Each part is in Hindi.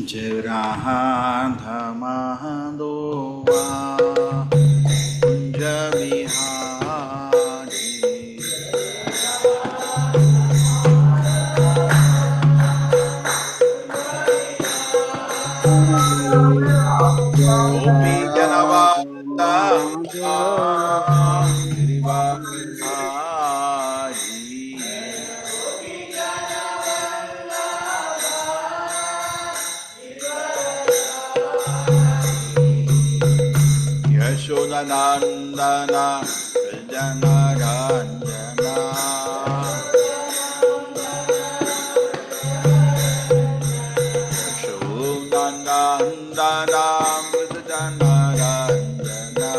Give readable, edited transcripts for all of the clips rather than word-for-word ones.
जगन्नाथमहादेवा कुञ्जविहारी गोपीजनवल्लभा गिरिवारी यशोदनन्दना जनरञ्जना यशोदनन्दना जनरञ्जना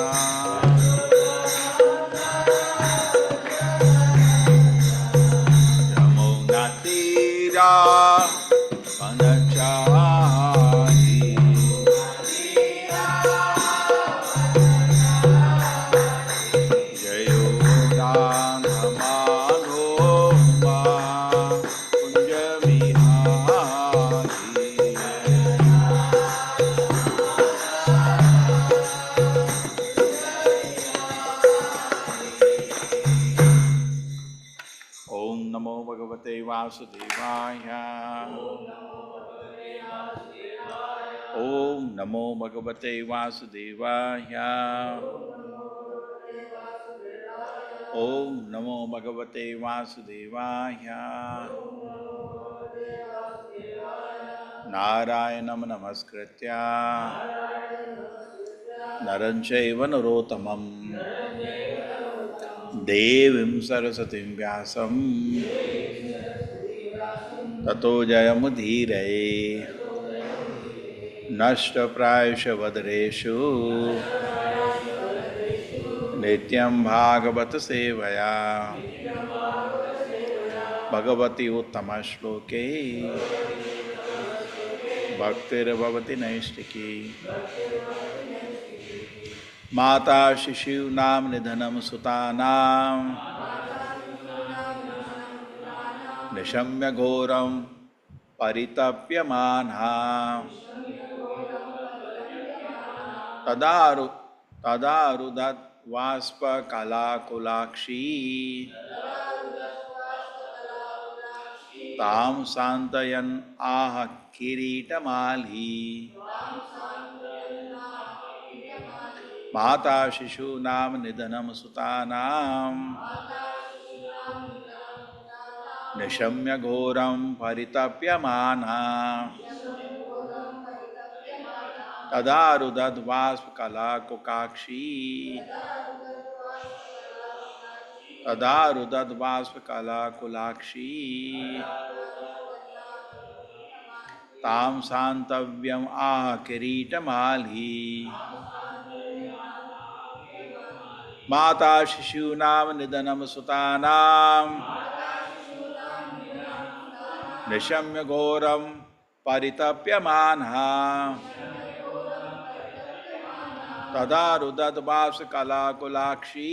यमुनातीरा वनचारी जयो राघमाधोमा कुञ्जविहारी ॐ नमो भगवते वासुदेवाय ॐ नमो भगवते वासुदेवाय ॐ नमो भगवते वासुदेवाय नारायणं नमस्कृत्य नरं चैव नरोत्तमं देवीं सरस्वतीं व्यासं ततो जयमुदीरये नष्टप्रायेषु वदरेषु नित्यं भागवत सेवया भगवती उत्तमश्लोके भक्तिर्भवति नैष्टिकी माता शिशूनां निधनं सुतानां निशम्य घोरं परितप्यमानः तदारुदत् वाष्पकलाकुलाक्षी तां सान्तयन् आह किरीटमाली माता शिशूनां निधनं सुतानां निशम्य घोरं परितप्यमानः तदारुदद्वाष्पकलाकुलाक्षी तां सान्तव्यम् आह किरीटमाली माता शिशूनां निधनं सुतानां निशम्य घोरं परितप्यमानः तदारुदद्वाष्पकलाकुलाक्षी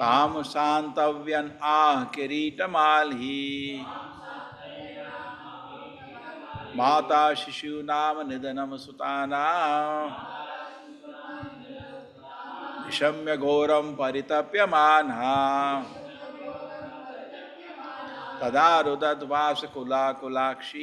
तां सान्तव्यम् आह किरीटमाली माता शिशूनां निधनं सुतानां निशम्य घोरं परितप्यमानः तदारुदद्वाष्पकलाकुलाक्षी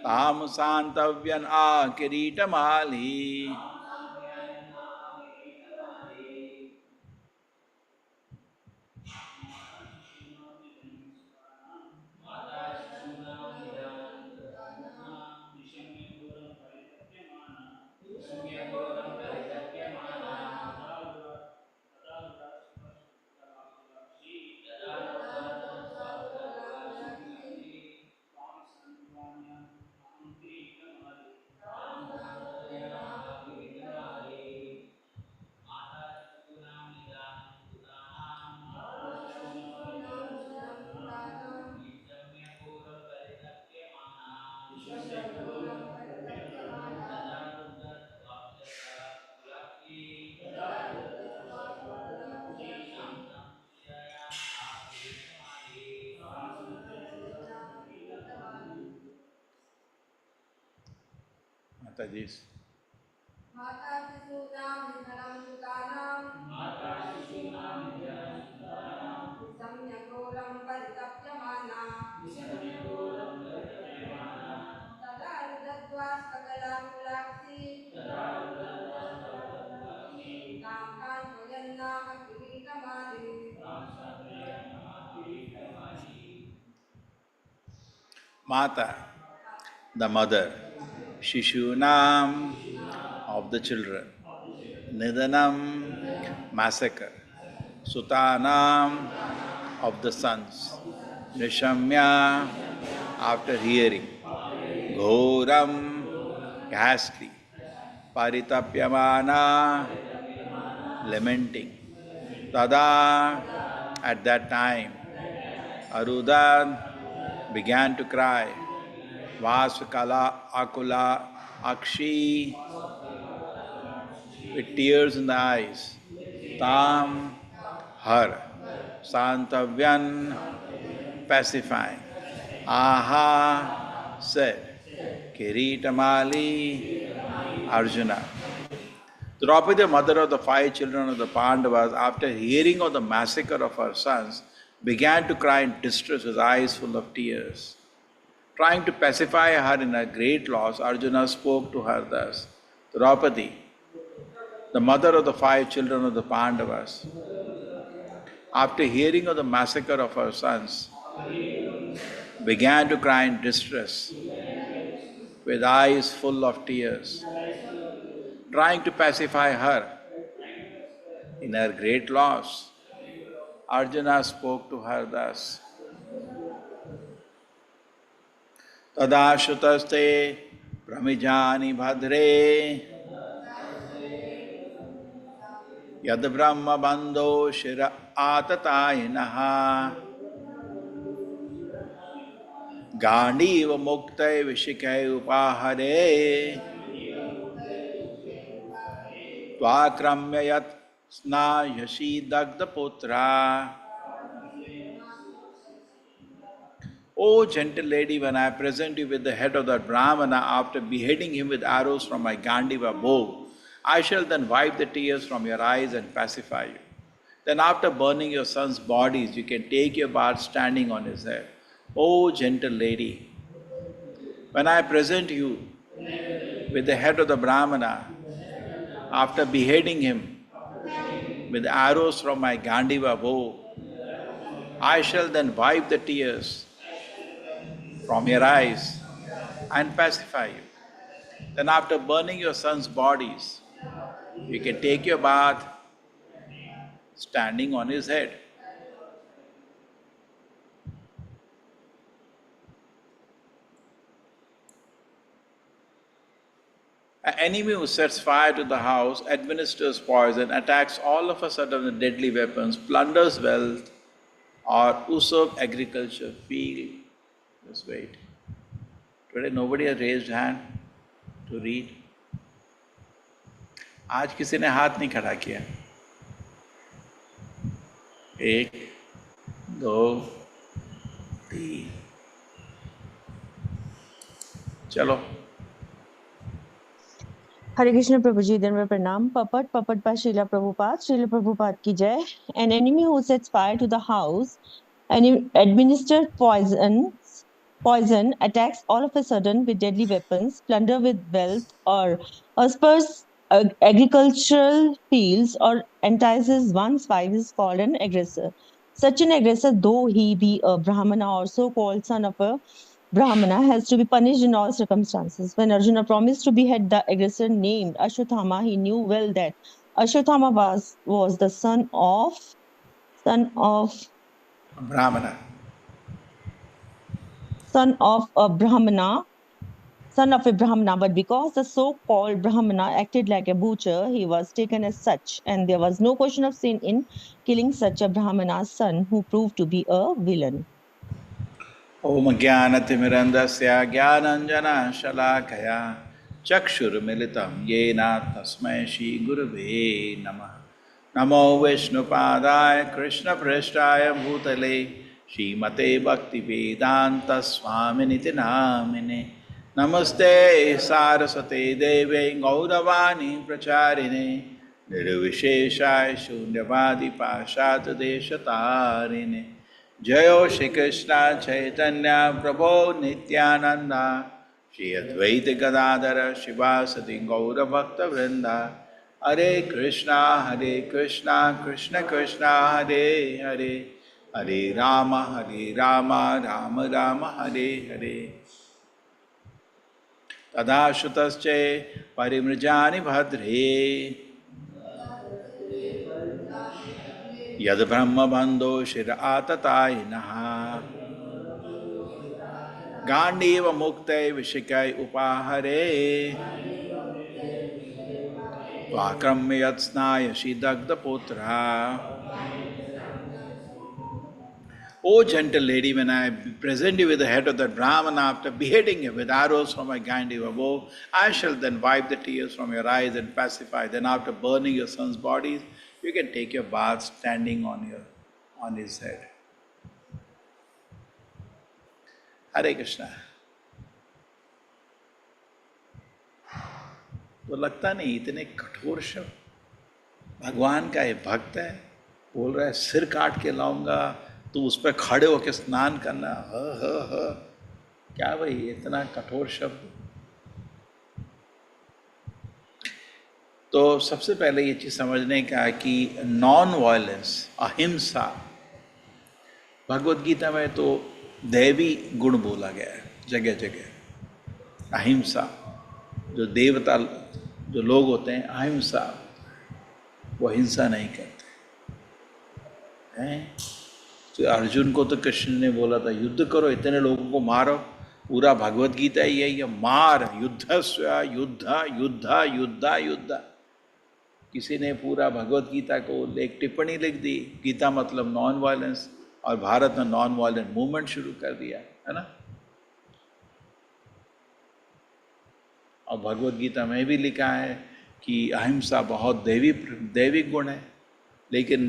तां सान्तव्यम् आह किरीटमाली Tajis. Mata, the mother. Shishunam, of the children. Nidanam, massacre. Sutanam, of the sons. Nishamya, after hearing. Ghoram, ghastly. Paritapyamana, lamenting. Tada, at that time. Arudan began to cry. Vasakala, Akula, Akshi, with tears in the eyes. Tam, her. Santavyan, pacifying. Aha, said. Kiritamali, Arjuna. Draupadi, the mother of the 5 children of the Pandavas, after hearing of the massacre of her sons, began to cry in distress with eyes full of tears. Trying to pacify her in her great loss, Arjuna spoke to her thus. Draupadi, the mother of the 5 children of the Pandavas, after hearing of the massacre of her sons, began to cry in distress with eyes full of tears. Trying to pacify her in her great loss, Arjuna spoke to her thus. Tadashutaste pramijani bhadre yad brahma bandho shira atatayinaha gandiva muktai vishikai upahare tvakramya yat snayashi dagda putra. O gentle lady, when I present you with the head of that Brahmana after beheading him with arrows from my Gandiva bow, I shall then wipe the tears from your eyes and pacify you. Then after burning your son's bodies, you can take your bath standing on his head. O gentle lady, when I present you with the head of the Brahmana after beheading him with arrows from my Gandiva bow, I shall then wipe the tears from your eyes and pacify you. Then after burning your son's bodies, you can take your bath standing on his head. An enemy who sets fire to the house, administers poison, attacks all of a sudden with deadly weapons, plunders wealth, or usurp agriculture, field. Just wait. Today nobody has raised hand to read. आज किसी ने हाथ नहीं खड़ा किया. 1, 2, 3. चलो. Hare Krishna Prabhuji, Dhanva Pranam. Papat by Srila Prabhupada ki jai. An enemy who sets fire to the house and administers poison, attacks all of a sudden with deadly weapons, plunder with wealth, or usurps agricultural fields, or entices one's wife is called an aggressor. Such an aggressor, though he be a Brahmana or so-called son of a Brahmana, has to be punished in all circumstances. When Arjuna promised to behead the aggressor named Ashwathama, he knew well that Ashwathama was the son of Brahmana. Son of a Brahmana, but because the so-called Brahmana acted like a butcher, he was taken as such, and there was no question of sin in killing such a Brahmana's son, who proved to be a villain. Om Jnanatimirandasya Jnananjana Shalakaya Chakshurmilitam Yena Tasmai Shri Gurave Namah. Namo Vishnupadaya Krishna Prasthaya Bhutale Srimate Bhakti Vedanta Swaminiti Namine नमस्ते सारस्वते देवे गौरवाणी प्रचारिणे निर्विशेषाय शून्यवादी पाशात देशतारिणे। जयो श्री कृष्ण चैतन्य प्रभो नित्यानंदा श्री अद्वैत गदाधर शिवासदि गौरभक्त वृंदा। हरे कृष्णा कृष्ण कृष्णा हरे हरे, हरे राम राम राम हरे हरे। तदा श्रुतश्चे परिमृजानि भद्रे यद ब्रह्मबन्धो शिर आततायिनः। Gandiv मुक्ते विशिकै उपाहरे त्वाक्रम्य यत्स्नायसि दग्धपुत्रः। O gentle lady, when I present you with the head of that Brahmana after beheading him with arrows from my Gandiva bow, I shall then wipe the tears from your eyes and pacify. Then after burning your son's bodies, you can take your bath standing on his head. Hare Krishna. तो लगता नहीं इतने कठोर शब्द। भगवान का ये भक्त है, बोल रहा है सिर काट के लाऊंगा, तो उस पर खड़े होकर स्नान करना। क्या भाई इतना कठोर शब्द। तो सबसे पहले ये चीज समझने का कि नॉन वायलेंस, अहिंसा, भगवत गीता में तो दैवी गुण बोला गया है जगह जगह। अहिंसा, जो देवता जो लोग होते हैं अहिंसा, वो हिंसा नहीं करते हैं। तो अर्जुन को तो कृष्ण ने बोला था युद्ध करो, इतने लोगों को मारो। पूरा भगवत गीता ही है ये, मार, युद्धस्व युद्ध युद्ध युद्ध युद्ध। किसी ने पूरा भगवत गीता को एक टिप्पणी लिख दी, गीता मतलब नॉन वायलेंस, और भारत में नॉन वायलेंट मूवमेंट शुरू कर दिया है ना। और भगवत गीता में भी लिखा है कि अहिंसा बहुत दैवी गुण है। लेकिन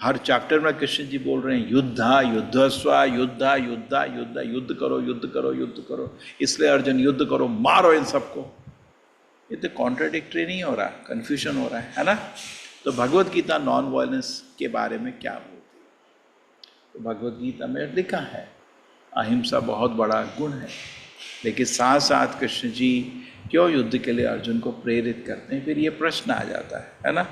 हर चैप्टर में कृष्ण जी बोल रहे हैं युद्ध युद्धस्व युद्ध युद्ध युद्ध, युद्ध करो युद्ध करो युद्ध करो। इसलिए अर्जुन युद्ध करो, मारो इन सबको। ये तो कॉन्ट्राडिक्टरी नहीं हो रहा, कन्फ्यूजन हो रहा है ना। तो भगवत गीता नॉन वायलेंस के बारे में क्या बोलती है? तो भगवत गीता में लिखा है अहिंसा बहुत बड़ा गुण है। लेकिन साथ साथ कृष्ण जी क्यों युद्ध के लिए अर्जुन को प्रेरित करते हैं, फिर ये प्रश्न आ जाता है ना।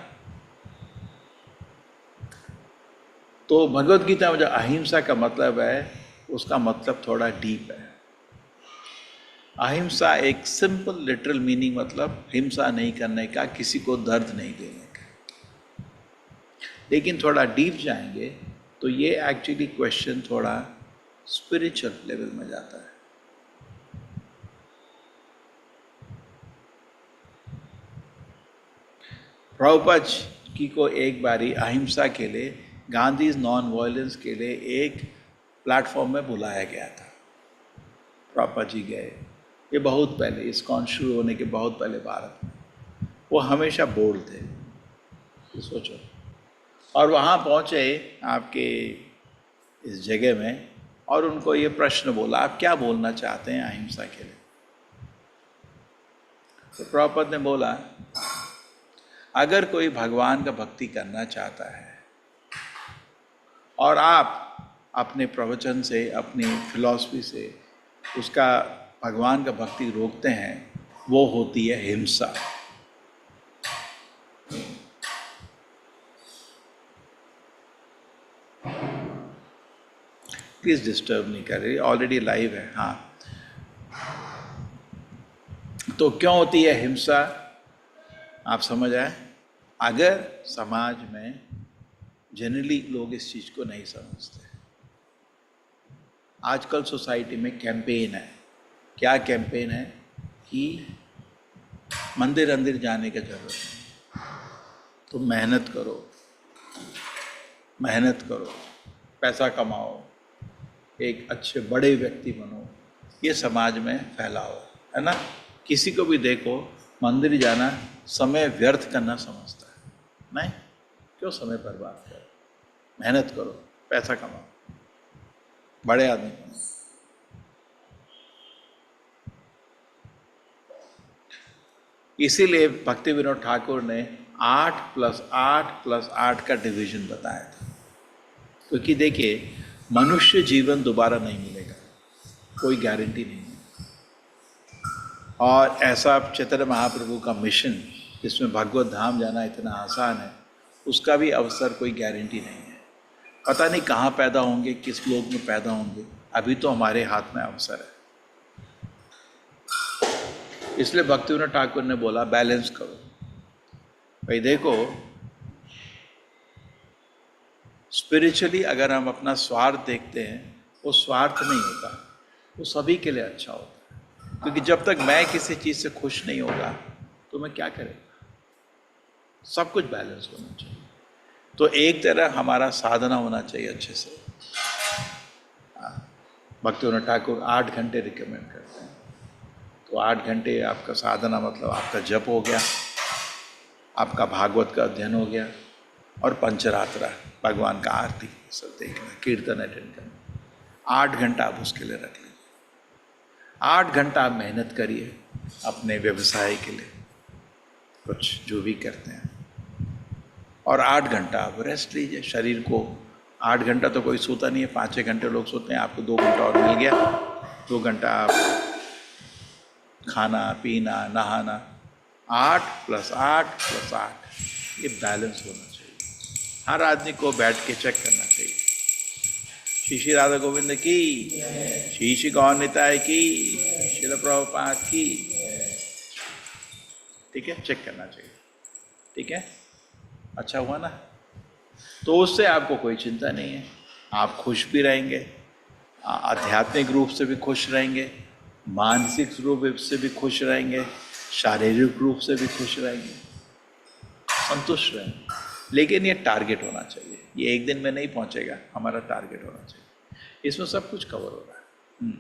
तो भगवत गीता में जो अहिंसा का मतलब है, उसका मतलब थोड़ा डीप है। अहिंसा एक सिंपल लिटरल मीनिंग मतलब हिंसा नहीं करने का, किसी को दर्द नहीं देने का। लेकिन थोड़ा डीप जाएंगे तो ये एक्चुअली क्वेश्चन थोड़ा स्पिरिचुअल लेवल में जाता है। प्रभुपाद जी को एक बारी अहिंसा के लिए, गांधी नॉन वायलेंस के लिए एक प्लेटफॉर्म में बुलाया गया था। प्रभुपाद जी गए, ये बहुत पहले, इस्कॉन शुरू होने के बहुत पहले भारत में। वो हमेशा बोल्ड थे, ये सोचो। और वहाँ पहुँचे आपके इस जगह में, और उनको ये प्रश्न बोला आप क्या बोलना चाहते हैं अहिंसा के लिए। तो प्रभुपाद ने बोला अगर कोई भगवान का भक्ति करना चाहता है और आप अपने प्रवचन से, अपनी फिलॉसफी से उसका भगवान का भक्ति रोकते हैं, वो होती है हिंसा। प्लीज डिस्टर्ब नहीं कर रही, ऑलरेडी लाइव है। हाँ, तो क्यों होती है हिंसा, आप समझ आए। अगर समाज में जनरली लोग इस चीज को नहीं समझते। आजकल सोसाइटी में कैंपेन है, क्या कैंपेन है कि मंदिर अंदर जाने की जरूरत नहीं, तो मेहनत करो, पैसा कमाओ, एक अच्छे बड़े व्यक्ति बनो, ये समाज में फैला हुआ है ना। किसी को भी देखो मंदिर जाना समय व्यर्थ करना समझता है। नहीं, क्यों समय बर्बाद करो, मेहनत करो, पैसा कमाओ, बड़े आदमी बनो। इसीलिए भक्ति विनोद ठाकुर ने 8 + 8 + 8 का डिवीजन बताया था। क्योंकि देखिए, मनुष्य जीवन दोबारा नहीं मिलेगा, कोई गारंटी नहीं है। और ऐसा चैतन्य महाप्रभु का मिशन जिसमें भगवत धाम जाना इतना आसान है, उसका भी अवसर कोई गारंटी नहीं है। पता नहीं कहाँ पैदा होंगे, किस लोक में पैदा होंगे, अभी तो हमारे हाथ में अवसर है। इसलिए भक्ति विनोद ठाकुर ने बोला बैलेंस करो। भाई देखो, स्पिरिचुअली अगर हम अपना स्वार्थ देखते हैं, वो स्वार्थ नहीं होता, वो सभी के लिए अच्छा होता है। क्योंकि जब तक मैं किसी चीज़ से खुश नहीं होगा तो मैं क्या करेगा। सब कुछ बैलेंस होना चाहिए। तो एक तरह हमारा साधना होना चाहिए अच्छे से। भक्ति विनोद ठाकुर 8 घंटे रिकमेंड करते हैं। तो 8 घंटे आपका साधना मतलब आपका जप हो गया, आपका भागवत का अध्ययन हो गया, और पंचरात्रा भगवान का आरती सब देखना, कीर्तन अटेंड करना। 8 घंटा आप उसके लिए रख लीजिए। 8 घंटा आप मेहनत करिए अपने व्यवसाय के लिए, कुछ जो भी करते हैं, और 8 घंटा आप रेस्ट लीजिए शरीर को। 8 घंटा तो कोई सोता नहीं है, 5-6 घंटे लोग सोते हैं, आपको 2 घंटा और मिल गया। 2 घंटा आप खाना पीना नहाना, 8 + 8 + 8, ये बैलेंस होना चाहिए। हर आदमी को बैठ के चेक करना चाहिए। श्री श्री राधा गोविंद की, श्री श्री गौर निताय की, श्रील प्रभुपाद की। ठीक है, चेक करना चाहिए। ठीक है, अच्छा हुआ ना। तो उससे आपको कोई चिंता नहीं है, आप खुश भी रहेंगे, आध्यात्मिक रूप से भी खुश रहेंगे, मानसिक रूप से भी खुश रहेंगे, शारीरिक रूप से भी खुश रहेंगे, संतुष्ट रहेंगे। लेकिन ये टारगेट होना चाहिए, ये एक दिन में नहीं पहुंचेगा, हमारा टारगेट होना चाहिए। इसमें सब कुछ कवर हो रहा है।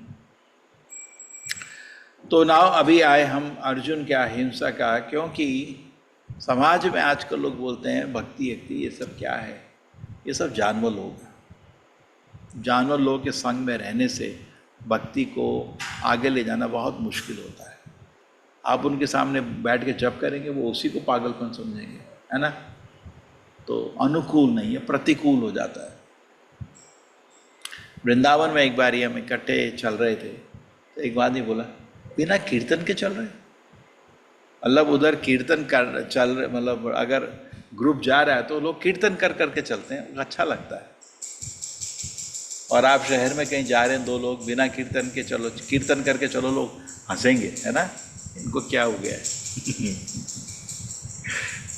तो नाउ अभी आए हम अर्जुन के अहिंसा का, क्योंकि समाज में आजकल लोग बोलते हैं भक्ति भक्ति ये सब क्या है, ये सब जानवर लोग हैं। जानवर लोगों के संग में रहने से भक्ति को आगे ले जाना बहुत मुश्किल होता है। आप उनके सामने बैठ के जप करेंगे, वो उसी को पागलपन समझेंगे, है ना। तो अनुकूल नहीं है, प्रतिकूल हो जाता है। वृंदावन में एक बार हम इकट्ठे चल रहे थे, तो एक आदमी बोला बिना कीर्तन के चल रहे। मतलब उधर कीर्तन कर चल रहे, मतलब अगर ग्रुप जा रहा है तो लोग कीर्तन कर करके चलते हैं, अच्छा लगता है। और आप शहर में कहीं जा रहे हैं, 2 लोग बिना कीर्तन के चलो, कीर्तन करके चलो, लोग हंसेंगे, है ना, इनको क्या हो गया है।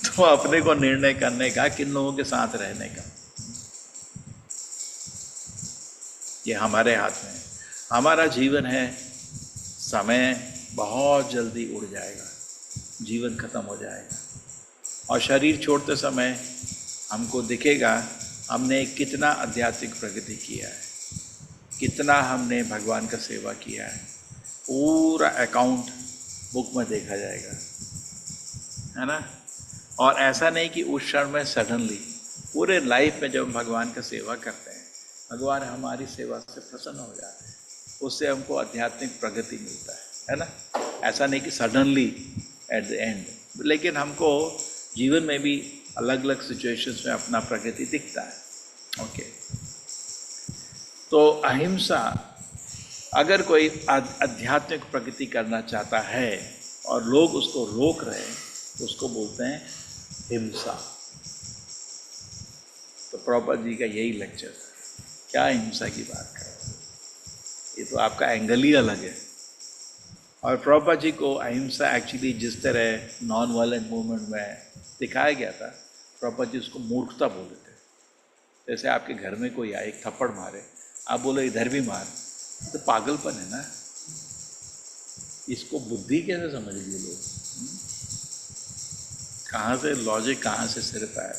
तो अपने को निर्णय करने का किन लोगों के साथ रहने का, ये हमारे हाथ में है। हमारा जीवन है, समय बहुत जल्दी उड़ जाएगा, जीवन खत्म हो जाएगा, और शरीर छोड़ते समय हमको दिखेगा हमने कितना आध्यात्मिक प्रगति किया है, कितना हमने भगवान का सेवा किया है। पूरा अकाउंट बुक में देखा जाएगा, है ना। और ऐसा नहीं कि उस क्षण में सडनली, पूरे लाइफ में जब हम भगवान का सेवा करते हैं, भगवान हमारी सेवा से प्रसन्न हो जाते हैं, उससे हमको आध्यात्मिक प्रगति मिलता है ना। ऐसा नहीं कि सडनली एट द एंड, लेकिन हमको जीवन में भी अलग अलग सिचुएशंस में अपना प्रगति दिखता है। ओके, तो अहिंसा, अगर कोई आध्यात्मिक प्रगति करना चाहता है और लोग उसको रोक रहे हैं, तो उसको बोलते हैं हिंसा। तो प्रभुपाद जी का यही लेक्चर है, क्या हिंसा की बात कर रहे हैं, ये तो आपका एंगल ही अलग है। और प्रभुपाद जी को अहिंसा एक्चुअली जिस तरह नॉन वायलेंट मूवमेंट में दिखाया गया था, प्रभुपाद जी उसको मूर्खता बोले थे। जैसे आपके घर में कोई आए, एक थप्पड़ मारे, आप बोले इधर भी मार, तो पागलपन है ना। इसको बुद्धि कैसे समझ लिए लोग, कहाँ से लॉजिक, कहाँ से सिर पाया।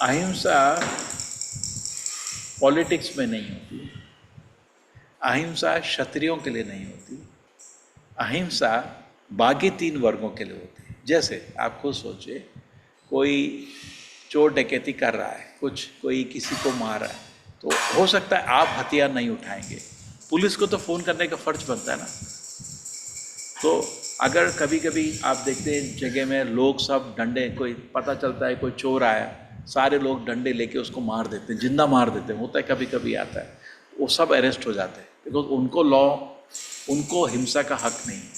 अहिंसा पॉलिटिक्स में नहीं होती, अहिंसा क्षत्रियों के लिए नहीं होती, अहिंसा बाकी 3 वर्गों के लिए होती है। जैसे आप खुद सोचिए, कोई चोर डकैती कर रहा है, कोई किसी को मार रहा है, तो हो सकता है आप हथियार नहीं उठाएंगे, पुलिस को तो फ़ोन करने का फर्ज बनता है ना, तो अगर कभी कभी आप देखते हैं जगह में लोग सब डंडे, कोई पता चलता है कोई चोर आया, सारे लोग डंडे लेके उसको मार देते हैं, जिंदा मार देते हैं, होता है कभी कभी आता है, वो सब अरेस्ट हो जाते हैं, बिकॉज उनको लॉ, उनको हिंसा का हक नहीं है।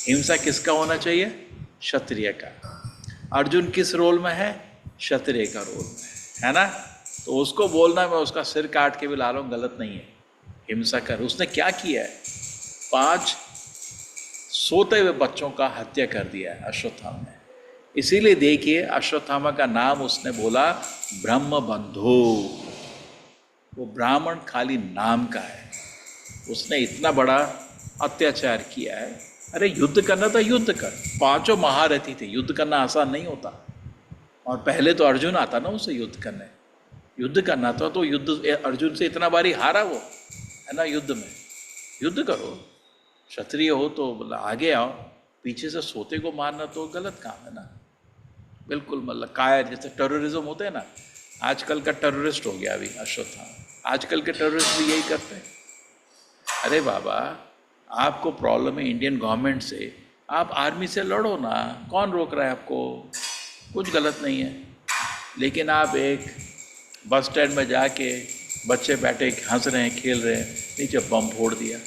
हिंसा किसका होना चाहिए? क्षत्रिय का। अर्जुन किस रोल में है? क्षत्रिय का रोल में है ना। तो उसको बोलना मैं उसका सिर काट के भी ला रहा हूँ, गलत नहीं है। हिंसा कर, उसने क्या किया है? 5 सोते हुए बच्चों का हत्या कर दिया है अश्वत्थामा ने। इसीलिए देखिए अश्वत्थामा का नाम उसने बोला ब्रह्म बंधु। वो ब्राह्मण खाली नाम का है, उसने इतना बड़ा अत्याचार किया है। अरे युद्ध करना था, युद्ध कर, 5 महारथी थे, युद्ध करना आसान नहीं होता। और पहले तो अर्जुन आता ना उसे युद्ध करने, युद्ध करना था, तो युद्ध अर्जुन से इतना बारी हारा वो, है ना। युद्ध में युद्ध करो, क्षत्रिय हो तो आगे आओ, पीछे से सोते को मारना तो गलत काम है ना, बिल्कुल। मतलब कायर, जैसे टेररिज्म होते हैं ना, आजकल का टेररिस्ट हो गया अभी अश्वत्थामा। आजकल के टेररिस्ट भी यही करते हैं। अरे बाबा, आपको प्रॉब्लम है इंडियन गवर्नमेंट से, आप आर्मी से लड़ो ना, कौन रोक रहा है आपको? कुछ गलत नहीं है। लेकिन आप एक बस स्टैंड में जाके बच्चे बैठे हंस रहे हैं, खेल रहे हैं, नीचे बम फोड़ दिया,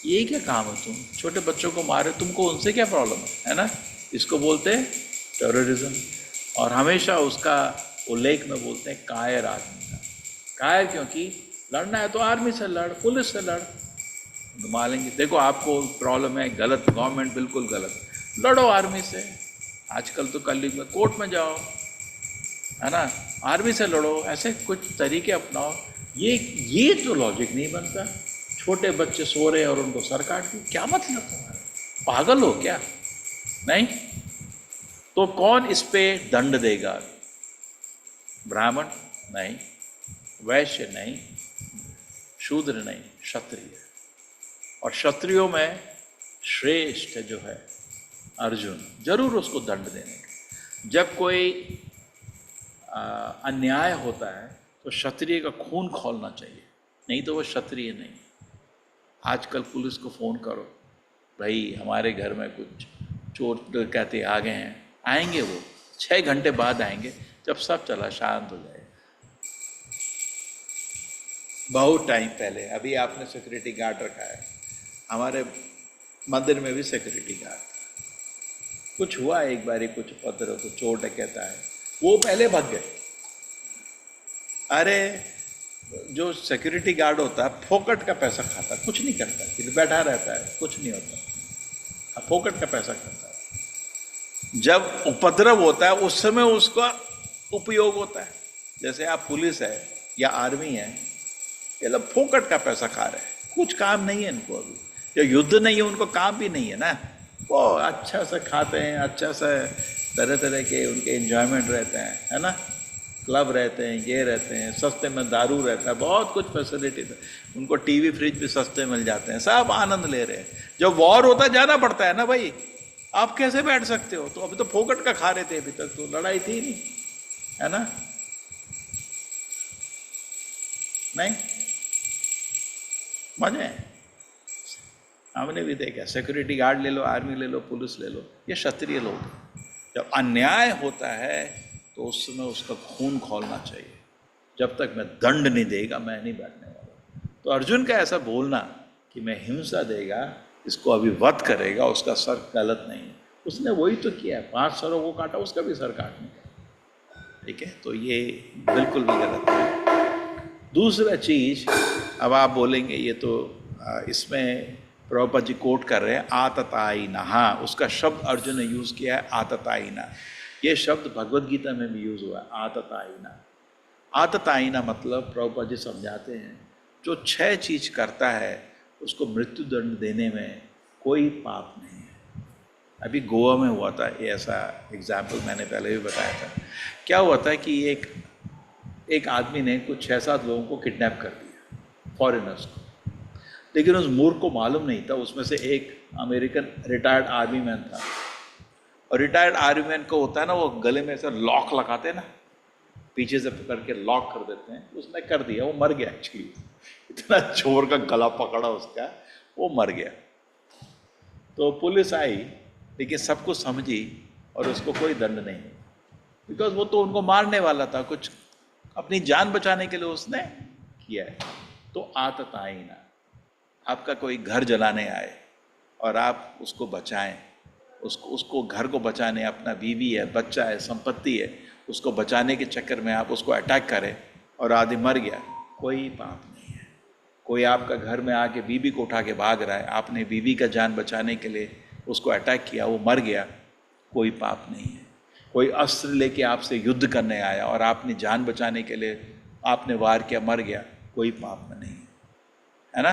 ये क्या काम है? तुम छोटे बच्चों को मारे, तुमको उनसे क्या प्रॉब्लम है ना। इसको बोलते हैं टेररिज्म। और हमेशा उसका उल्लेख में बोलते हैं कायर आदमी का। कायर क्योंकि लड़ना है तो आर्मी से लड़, पुलिस से लड़, घुमा लेंगे। देखो आपको प्रॉब्लम है, गलत, गवर्नमेंट बिल्कुल गलत, लड़ो आर्मी से। आजकल तो कलयुग में कोर्ट में जाओ, है ना, आर्मी से लड़ो, ऐसे कुछ तरीके अपनाओ। ये तो लॉजिक नहीं बनता। छोटे बच्चे सो रहे और उनको सर काट दी, क्या मतलब तुम्हारा? पागल हो क्या? नहीं तो कौन इस पे दंड देगा? ब्राह्मण नहीं, वैश्य नहीं, शूद्र नहीं, क्षत्रिय। और क्षत्रियों में श्रेष्ठ जो है अर्जुन, जरूर उसको दंड देने का। जब कोई अन्याय होता है तो क्षत्रिय का खून खौलना चाहिए, नहीं तो वो क्षत्रिय नहीं। आजकल पुलिस को फ़ोन करो, भाई हमारे घर में कुछ चोर डकैते आ गए हैं, आएंगे वो 6 घंटे बाद आएंगे, जब सब चला शांत हो जाएगा। बहुत टाइम पहले, अभी आपने सिक्योरिटी गार्ड रखा है, हमारे मंदिर में भी सिक्योरिटी गार्ड था। कुछ हुआ एक बार, कुछ पत्र तो चोर डकैता है, वो पहले भाग गए। अरे जो सिक्योरिटी गार्ड होता है फोकट का पैसा खाता, कुछ नहीं करता, फिर बैठा रहता है, कुछ नहीं होता, फोकट का पैसा खाता है। जब उपद्रव होता है उस समय उसका उपयोग होता है। जैसे आप पुलिस है या आर्मी है, ये लोग फोकट का पैसा खा रहे हैं, कुछ काम नहीं है इनको। अभी जो युद्ध नहीं है उनको काम भी नहीं है ना, वो अच्छा से खाते हैं, अच्छा से तरह तरह के उनके एंजॉयमेंट रहते हैं, है ना, क्लब रहते हैं, ये रहते हैं, सस्ते में दारू रहता है, बहुत कुछ फैसिलिटी है उनको, टीवी फ्रिज भी सस्ते मिल जाते हैं, सब आनंद ले रहे हैं। जब वॉर होता है जाना पड़ता है ना भाई, आप कैसे बैठ सकते हो? तो अभी तो फोकट का खा रहे थे, अभी तक तो लड़ाई थी नहीं, है ना। नहीं मजे हैं। हमने भी देखा, सिक्योरिटी गार्ड ले लो, आर्मी ले लो, पुलिस ले लो, ये क्षत्रिय लोग हैं। जब अन्याय होता है तो उस समय उसका खून खौलना चाहिए। जब तक मैं दंड नहीं देगा मैं नहीं बैठने वाला। तो अर्जुन का ऐसा बोलना कि मैं हिंसा देगा, इसको अभी वध करेगा, उसका सर गलत नहीं है। उसने वही तो किया है, 5 सरों को काटा, उसका भी सर काटने का, ठीक है। तो ये बिल्कुल भी गलत है। दूसरा चीज, अब आप बोलेंगे ये तो इसमें प्रभुपाद जी कोट कर रहे हैं आततायिना, हाँ, उसका शब्द अर्जुन ने यूज किया है आततायिना। ये शब्द भगवद गीता में भी यूज हुआ है आततायिना। आततायिना मतलब प्रभुपाद जी समझाते हैं, जो 6 चीज करता है उसको मृत्यु दंड देने में कोई पाप नहीं है। अभी गोवा में हुआ था ये, ऐसा एग्जाम्पल मैंने पहले भी बताया था। क्या हुआ था कि एक आदमी ने कुछ 6-7 लोगों को किडनैप कर दिया, फॉरेनर्स को। लेकिन उस मूर्ख को मालूम नहीं था, उसमें से एक अमेरिकन रिटायर्ड आर्मी मैन था। और रिटायर्ड आर्मी मैन को होता है ना, वो गले में ऐसा लॉक लगाते हैं ना, पीछे से पकड़ के लॉक कर देते हैं। उसने कर दिया, वो मर गया एक्चुअली। इतना चोर का गला पकड़ा उसका, वो मर गया। तो पुलिस आई, लेकिन सब कुछ समझी और उसको कोई दंड नहीं, बिकॉज वो तो उनको मारने वाला था, कुछ अपनी जान बचाने के लिए उसने किया है। तो आतत आई ना, आपका कोई घर जलाने आए और आप उसको बचाएं, उसको घर को बचाने, अपना बीवी है, बच्चा है, संपत्ति है, उसको बचाने के चक्कर में आप उसको अटैक करें और आदमी मर गया, कोई पाप नहीं है। कोई आपका घर में आके बीवी को उठा के भाग रहा है, आपने बीवी का जान बचाने के लिए उसको अटैक किया, वो मर गया, कोई पाप नहीं है। कोई अस्त्र लेके आपसे युद्ध करने आया और आपने जान बचाने के लिए आपने वार किया, मर गया, कोई पाप नहीं है ना।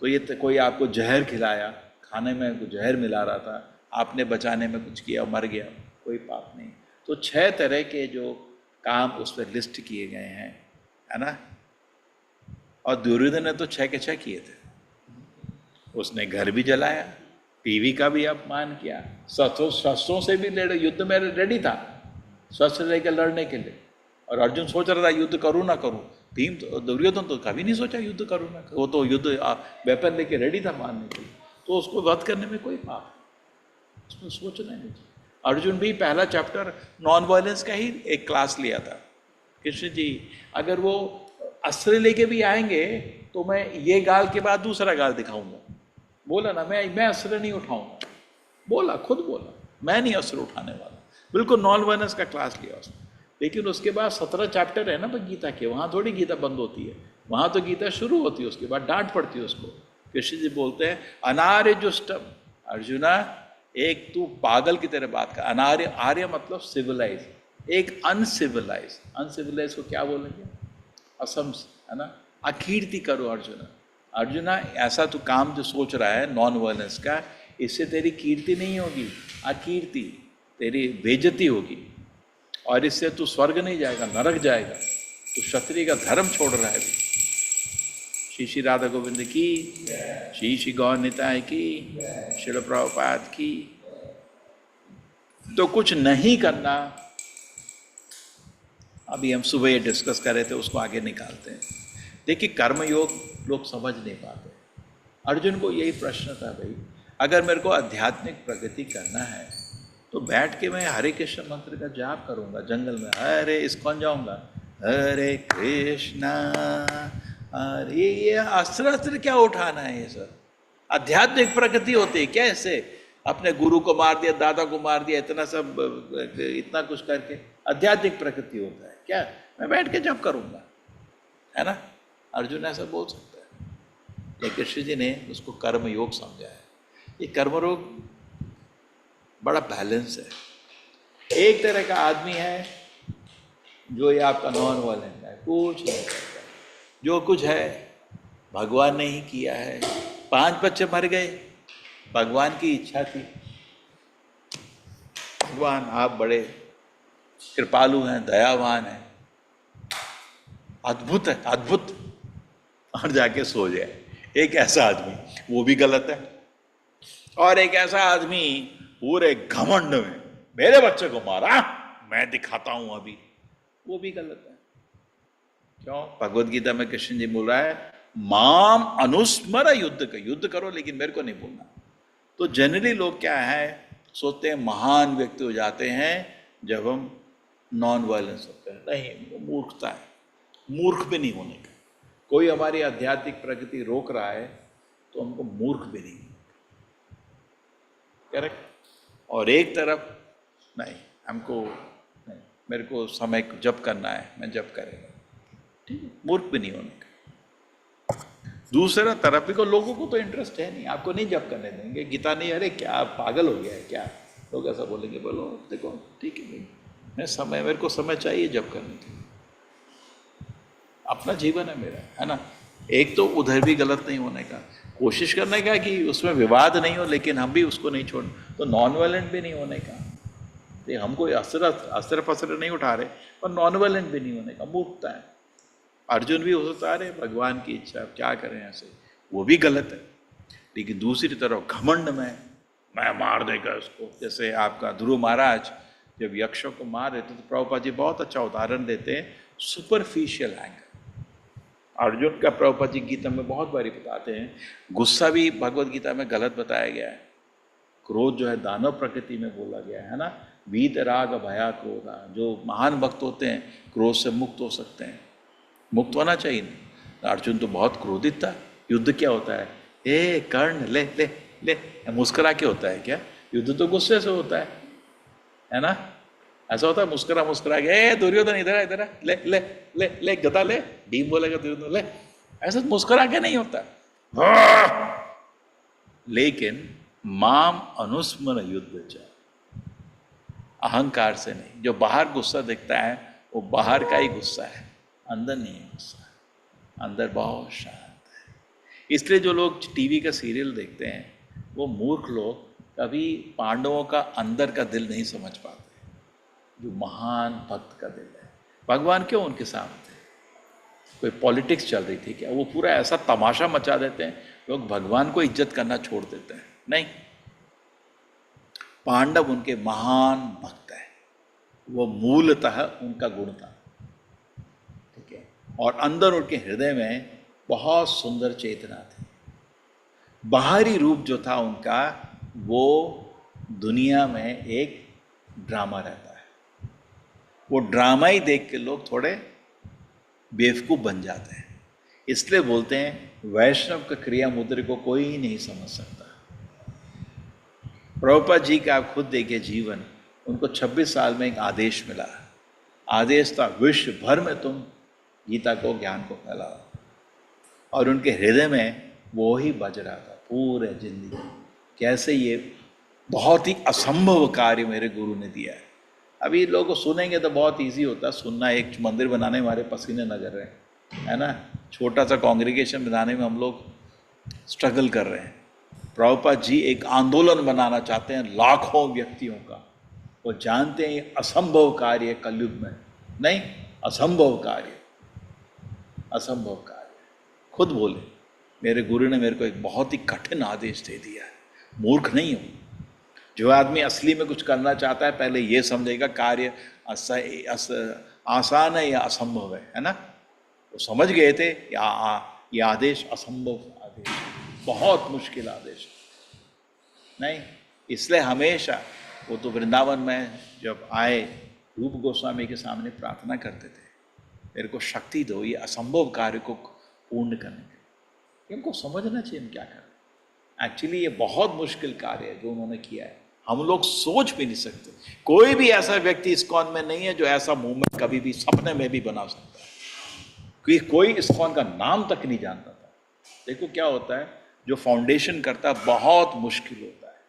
तो ये कोई आपको जहर खिलाया, खाने में कुछ जहर मिला रहा था, आपने बचाने में कुछ किया, मर गया, कोई पाप नहीं। तो 6 तरह के जो काम उस पर लिस्ट किए गए हैं, है ना। और दुर्योधन ने तो 6 के 6 किए थे। उसने घर भी जलाया, बीवी का भी अपमान किया, शस्त्रों से भी युद्ध में रेडी था, शस्त्र लेकर लड़ने के लिए। और अर्जुन सोच रहा था युद्ध करूं ना करूं, भीम तो, दुर्योधन तो कभी नहीं सोचा युद्ध करूं ना करूं, वो तो युद्ध वेपन लेके रेडी था मारने के लिए। तो उसको वध करने में कोई पाप, उसमें सोचना नहीं। अर्जुन भी पहला चैप्टर नॉन वायलेंस का ही एक क्लास लिया था। कृष्ण जी अगर वो अस्त्र लेके भी आएंगे तो मैं ये गाल के बाद दूसरा गाल दिखाऊंगा, बोला ना, मैं अस्त्र नहीं उठाऊंगा, बोला, खुद बोला, मैं नहीं अस्त्र उठाने वाला, बिल्कुल नॉन वायलेंस का क्लास लिया उसने। लेकिन उसके बाद 17 चैप्टर है ना गीता के, वहाँ थोड़ी गीता बंद होती है, वहाँ तो गीता शुरू होती है, उसके बाद डांट पड़ती है उसको। कृष्ण जी बोलते हैं अनार्य जुष्टम, अर्जुना एक तू पागल की तरह बात कर। अनार्य, आर्य मतलब सिविलाइज, एक अनसिविलाइज को क्या बोलेंगे, असम, है ना। अकीर्ति करो अर्जुना, अर्जुना ऐसा तू काम जो सोच रहा है नॉन वायलेंस का, इससे तेरी कीर्ति नहीं होगी, अकीर्ति, तेरी बेइज्जती होगी, और इससे तू स्वर्ग नहीं जाएगा, नरक जाएगा, तू क्षत्रिय का धर्म छोड़ रहा है। श्री श्री राधा गोविंद की, श्री श्री गौर निताय की, श्रील प्रभुपाद की। तो कुछ नहीं करना, अभी हम सुबह ये डिस्कस कर रहे थे, उसको आगे निकालते हैं। देखिए कर्मयोग लोग समझ नहीं पाते। अर्जुन को यही प्रश्न था, भाई अगर मेरे को आध्यात्मिक प्रगति करना है तो बैठ के मैं हरे कृष्ण मंत्र का जाप करूंगा जंगल में, हरे इस्कॉन जाऊंगा, हरे कृष्णा, अरे ये अस्त्र क्या उठाना है, ये सब आध्यात्मिक प्रगति होती है क्या? ऐसे अपने गुरु को मार दिया, दादा को मार दिया, इतना सब, इतना कुछ करके आध्यात्मिक प्रगति होता है क्या? मैं बैठ के जप करूंगा, है ना। अर्जुन ऐसा बोल सकता है, लेकिन कृष्ण जी ने उसको कर्म योग समझा है। ये कर्म योग बड़ा बैलेंस है। एक तरह का आदमी है जो ये आपका नॉन वायलेंट है, कुछ नहीं करता, जो कुछ है भगवान ने ही किया है। 5 बच्चे मर गए, भगवान की इच्छा थी। भगवान आप बड़े कृपालु हैं, दयावान हैं, अद्भुत है, अद्भुत, और जाके सो जाए। एक ऐसा आदमी, वो भी गलत है। और एक ऐसा आदमी पूरे घमंड में, मेरे बच्चे को मारा, मैं दिखाता हूं अभी, वो भी गलत है। क्यों? भगवत गीता में कृष्ण जी बोल रहा है माम अनुस्मर युद्ध करो, लेकिन मेरे को नहीं बोलना। तो जनरली लोग क्या है, सोचते हैं महान व्यक्ति हो जाते हैं जब हम नॉन वायलेंस होते हैं। नहीं, वो मूर्खता है, मूर्ख भी नहीं होने का। कोई हमारी आध्यात्मिक प्रगति रोक रहा है तो हमको मूर्ख भी नहीं, करेक्ट। और एक तरफ नहीं, हमको नहीं, मेरे को समय जप करना है, मैं जप करेगा, ठीक है, मूर्ख भी नहीं होने का। दूसरा तरफ को लोगों को तो इंटरेस्ट है नहीं, आपको नहीं जप करने देंगे, गीता नहीं, अरे क्या पागल हो गया है क्या, लोग ऐसा बोलेंगे। बोलो देखो ठीक है भाई, मैं समय, मेरे को समय चाहिए जप करने के लिए, अपना जीवन है मेरा, है ना। एक तो उधर भी गलत नहीं होने का, कोशिश करने का कि उसमें विवाद नहीं हो, लेकिन हम भी उसको नहीं छोड़, तो नॉन वायलेंट भी नहीं होने का। तो हम कोई अस्त्र फस्त्र नहीं उठा रहे, और नॉन वायलेंट भी नहीं होने का, मूर्खता है। अर्जुन भी हो सकता है भगवान की इच्छा, क्या करें ऐसे, वो भी गलत है। लेकिन दूसरी तरफ घमंड में मैं मार देगा उसको, जैसे आपका ध्रुव महाराज जब यक्षों को मार रहे थे, तो प्रभुपाद जी बहुत अच्छा उदाहरण देते हैं, सुपरफिशियल एंगर। अर्जुन का प्रभुपाद जी गीता में बहुत बारी बताते हैं, गुस्सा भी भगवत गीता में गलत बताया गया है। क्रोध जो है दानव प्रकृति में बोला गया है ना, वीत राग भया क्रोधा। जो महान भक्त होते हैं क्रोध से मुक्त हो सकते हैं, मुक्त होना चाहिए। अर्जुन तो बहुत क्रोधित था। युद्ध क्या होता है, ए कर्ण ले ले ले, मुस्कुरा के होता है क्या? युद्ध तो गुस्से से होता है ना? ऐसा होता है मुस्कुरा मुस्कुरा के, ए दुर्योधन इधर इधर ले ले ले ले गदा ले, भीम बोलेगा दुर्योधन ले, ऐसा मुस्कुरा के नहीं होता। लेकिन माम अनुस्मर युद्ध च, अहंकार से नहीं। जो बाहर गुस्सा दिखता है वो बाहर का ही गुस्सा है, अंदर नहीं है गुस्सा, अंदर बहुत शांत है। इसलिए जो लोग टीवी का सीरियल देखते हैं वो मूर्ख लोग कभी पांडवों का अंदर का दिल नहीं समझ पाते, जो महान भक्त का दिल है। भगवान क्यों उनके सामने थे? कोई पॉलिटिक्स चल रही थी क्या? वो पूरा ऐसा तमाशा मचा देते हैं, लोग भगवान को इज्जत करना छोड़ देते हैं। नहीं, पांडव उनके महान भक्त है, वो मूलतः उनका गुण था, ठीक है। और अंदर उनके हृदय में बहुत सुंदर चेतना थी। बाहरी रूप जो था उनका, वो दुनिया में एक ड्रामा रहता है। वो ड्रामा ही देख के लोग थोड़े बेवकूफ़ बन जाते हैं। इसलिए बोलते हैं वैष्णव का क्रिया मुद्रा को कोई नहीं समझ सकता। प्रभुपाद जी का आप खुद देखिए जीवन, उनको 26 साल में एक आदेश मिला। आदेश था विश्व भर में तुम गीता को, ज्ञान को फैलाओ, और उनके हृदय में वो ही बज रहा था पूरे जिंदगी। कैसे ये बहुत ही असंभव कार्य मेरे गुरु ने दिया है। अभी लोगों को सुनेंगे तो बहुत इजी होता है सुनना, एक मंदिर बनाने में हमारे पसीने न कर रहे हैं, है ना, छोटा सा कॉन्ग्रीगेशन बनाने में हम लोग स्ट्रगल कर रहे हैं। प्रभुपाद जी एक आंदोलन बनाना चाहते हैं लाखों व्यक्तियों का। वो जानते हैं ये असंभव कार्य है कलयुग में, नहीं, असंभव कार्य, असंभव कार्य। खुद बोले मेरे गुरु ने मेरे को एक बहुत ही कठिन आदेश दे दिया है। मूर्ख नहीं हूँ। जो आदमी असली में कुछ करना चाहता है पहले ये समझेगा कार्य आसान है या असंभव है ना। वो समझ गए थे ये आदेश असंभव आदेश, बहुत मुश्किल आदेश नहीं। इसलिए हमेशा वो तो वृंदावन में जब आए रूप गोस्वामी के सामने प्रार्थना करते थे, मेरे को शक्ति दो ये असंभव कार्य को पूर्ण करने के। इनको समझना चाहिए हम क्या कर रहे हैं। एक्चुअली ये बहुत मुश्किल कार्य है जो उन्होंने किया है, हम लोग सोच भी नहीं सकते। कोई भी ऐसा व्यक्ति इस्कॉन में नहीं है जो ऐसा मूवमेंट कभी भी सपने में भी बना सकता है, क्योंकि कोई इस्कॉन का नाम तक नहीं जानता था। देखो क्या होता है, जो फाउंडेशन करता है बहुत मुश्किल होता है।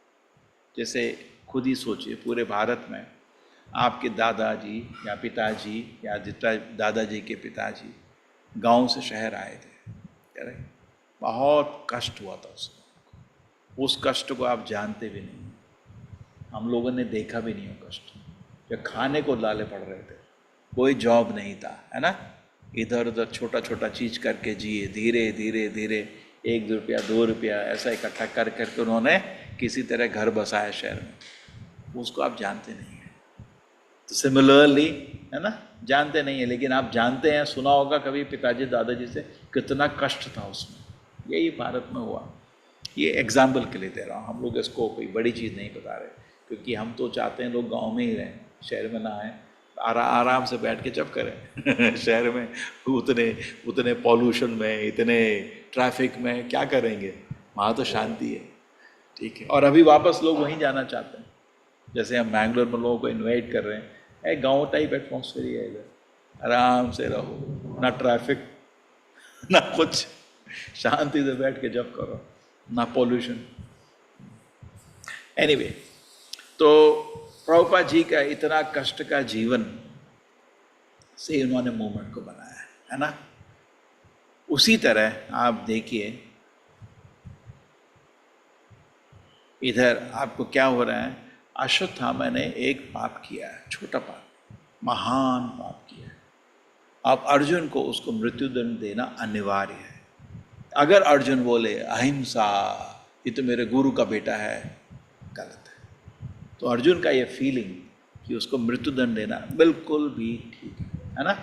जैसे खुद ही सोचिए, पूरे भारत में आपके दादाजी या पिताजी या दादाजी के पिताजी गांव से शहर आए थे, कह रहे बहुत कष्ट हुआ था उसमें। उस कष्ट को आप जानते भी नहीं, हम लोगों ने देखा भी नहीं वो कष्ट। जब खाने को लाले पड़ रहे थे, कोई जॉब नहीं था, है ना, इधर उधर छोटा छोटा चीज करके जिए, धीरे धीरे धीरे 1 रुपया 2 रुपया ऐसा इकट्ठा कर करके उन्होंने किसी तरह घर बसाया शहर में। उसको आप जानते नहीं हैं। तो सिमिलरली, है ना, जानते नहीं है, लेकिन आप जानते हैं, सुना होगा कभी पिताजी दादाजी से कितना कष्ट था उसमें। यही भारत में हुआ। ये एग्जाम्पल के लिए दे रहा हूँ, हम लोग इसको कोई बड़ी चीज़ नहीं बता रहे, क्योंकि हम तो चाहते हैं लोग गांव में ही रहें, शहर में ना आए, आराम से बैठ के जब करें। शहर में उतने पॉल्यूशन में, इतने ट्रैफिक में क्या करेंगे, वहाँ तो शांति है, ठीक है। और अभी वापस लोग वहीं जाना चाहते हैं। जैसे हम बैंगलोर में लोगों को इनवाइट कर रहे हैं, गाँव टाइप एटमॉस्फेयर है इधर, आराम से रहो, ना ट्रैफिक ना कुछ, शांति से बैठ के जब करो, ना पॉल्यूशन। एनीवे, तो प्रभुपाद जी का इतना कष्ट का जीवन से उन्होंने मूवमेंट को बनाया है ना। उसी तरह आप देखिए इधर आपको क्या हो रहा है। अश्वत्थामा ने एक पाप किया है, छोटा पाप, महान पाप किया है। अब अर्जुन को उसको मृत्युदंड देना अनिवार्य है। अगर अर्जुन बोले अहिंसा, ये तो मेरे गुरु का बेटा है, गलत है। तो अर्जुन का ये फीलिंग कि उसको मृत्युदंड देना बिल्कुल भी ठीक है ना,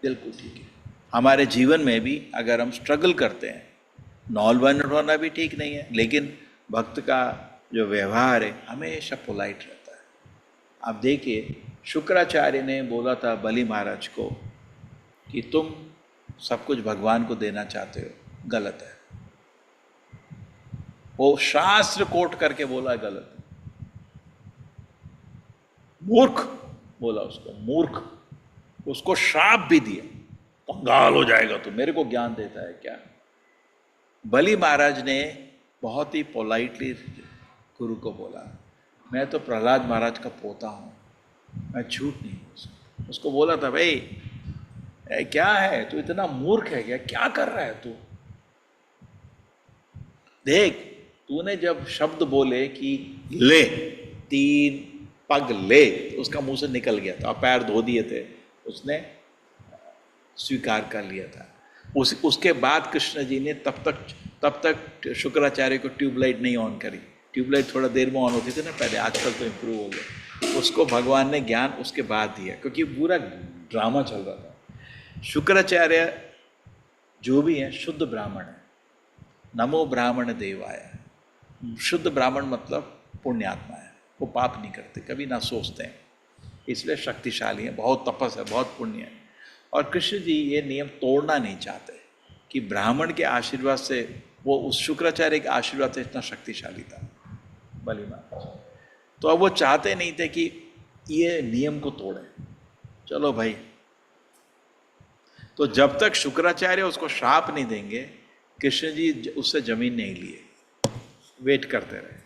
बिल्कुल ठीक है। हमारे जीवन में भी अगर हम स्ट्रगल करते हैं, नॉन वायलेंट होना भी ठीक नहीं है, लेकिन भक्त का जो व्यवहार है हमेशा पोलाइट रहता है। आप देखिए शुक्राचार्य ने बोला था बलि महाराज को कि तुम सब कुछ भगवान को देना चाहते हो, गलत है। वो शास्त्र कोट करके बोला गलत है। मूर्ख बोला उसको, मूर्ख। उसको श्राप भी दिया, कंगाल हो जाएगा तू, मेरे को ज्ञान देता है क्या। बलि महाराज ने बहुत ही पोलाइटली गुरु को बोला, मैं तो प्रहलाद महाराज का पोता हूँ, मैं झूठ नहीं बोल। उसको बोला था भाई क्या है तू, इतना मूर्ख है क्या, क्या कर रहा है तू। देख तूने जब शब्द बोले कि ले, 3 पग ले, तो उसका मुंह से निकल गया था, पैर धो दिए थे, उसने स्वीकार कर लिया था। उसके बाद कृष्ण जी ने तब तक शुक्राचार्य को ट्यूबलाइट नहीं ऑन करी। ट्यूबलाइट थोड़ा देर में ऑन होती थी ना पहले, आजकल तो इम्प्रूव हो गया। उसको भगवान ने ज्ञान उसके बाद दिया, क्योंकि पूरा ड्रामा चल रहा था। शुक्राचार्य जो भी है शुद्ध ब्राह्मण है, नमो ब्राह्मण देवाय। शुद्ध ब्राह्मण मतलब पुण्यात्मा है, वो पाप नहीं करते, कभी ना सोचते हैं, इसलिए शक्तिशाली है, बहुत तपस है, बहुत पुण्य है। और कृष्ण जी ये नियम तोड़ना नहीं चाहते कि ब्राह्मण के आशीर्वाद से, वो उस शुक्राचार्य के आशीर्वाद से इतना शक्तिशाली था बलि महाराज, तो अब वो चाहते नहीं थे कि ये नियम को तोड़े। चलो भाई, तो जब तक शुक्राचार्य उसको श्राप नहीं देंगे, कृष्ण जी उससे जमीन नहीं लिए, वेट करते रहे।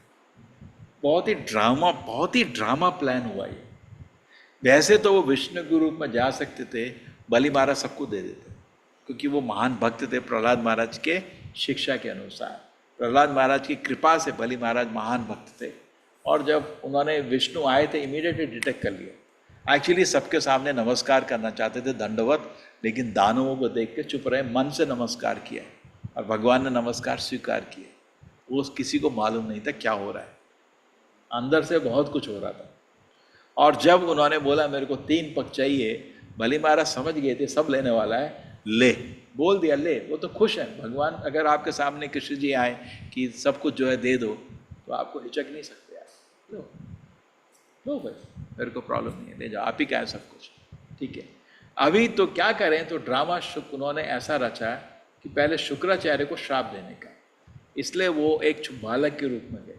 बहुत ही ड्रामा प्लान हुआ ये। वैसे तो वो विष्णु के रूप में जा सकते थे, बलि महाराज सबको दे देते, क्योंकि वो महान भक्त थे प्रहलाद महाराज के शिक्षा के अनुसार। प्रहलाद महाराज की कृपा से बलि महाराज महान भक्त थे, और जब उन्होंने विष्णु आए थे इमीडिएटली डिटेक्ट कर लिया। एक्चुअली सबके सामने नमस्कार करना चाहते थे, दंडवत, लेकिन दानवों को देख के चुप रहे, मन से नमस्कार किया और भगवान ने नमस्कार स्वीकार किए। वो किसी को मालूम नहीं था क्या हो रहा है, अंदर से बहुत कुछ हो रहा था। और जब उन्होंने बोला मेरे को 3 पग चाहिए, बलि महाराज समझ गए थे सब लेने वाला है, ले, बोल दिया ले। वो तो खुश है, भगवान अगर आपके सामने कृष्ण जी आए कि सब कुछ जो है दे दो, तो आपको हिचक नहीं सकते यार, लो लो भाई, मेरे को प्रॉब्लम नहीं है, ले जाओ, आप ही का है सब कुछ, ठीक है। अभी तो क्या करें, तो ड्रामा उन्होंने ऐसा रचा कि पहले शुक्राचार्य को श्राप देने का, इसलिए वो एक बालक के रूप में गए।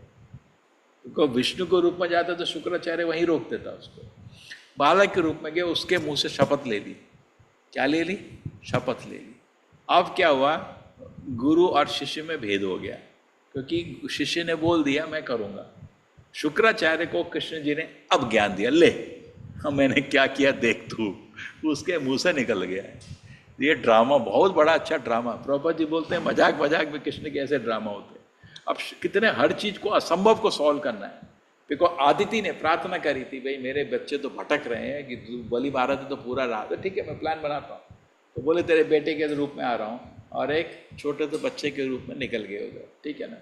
क्योंकि विष्णु के रूप में जाता तो शुक्राचार्य वहीं रोक देता उसको। बालक के रूप में गए, उसके मुंह से शपथ ले ली। क्या ले ली? शपथ ले ली। अब क्या हुआ, गुरु और शिष्य में भेद हो गया, क्योंकि शिष्य ने बोल दिया मैं करूँगा। शुक्राचार्य को कृष्ण जी ने अब ज्ञान दिया, ले मैंने क्या किया देख तू, उसके मुंह से निकल गया है। ये ड्रामा बहुत बड़ा अच्छा ड्रामा, प्रभुपाद जी बोलते हैं मजाक मजाक में कृष्ण के ऐसे ड्रामा होते हैं। अब कितने हर चीज को, असंभव को सॉल्व करना है। देखो आदिति ने प्रार्थना करी थी, भाई मेरे बच्चे तो भटक रहे हैं, कि बलि महाराज तो पूरा रहा, तो ठीक है मैं प्लान बनाता हूँ। तो बोले तेरे बेटे के रूप में आ रहा हूँ, और एक छोटे से बच्चे के रूप में निकल गए उधर, ठीक है ना,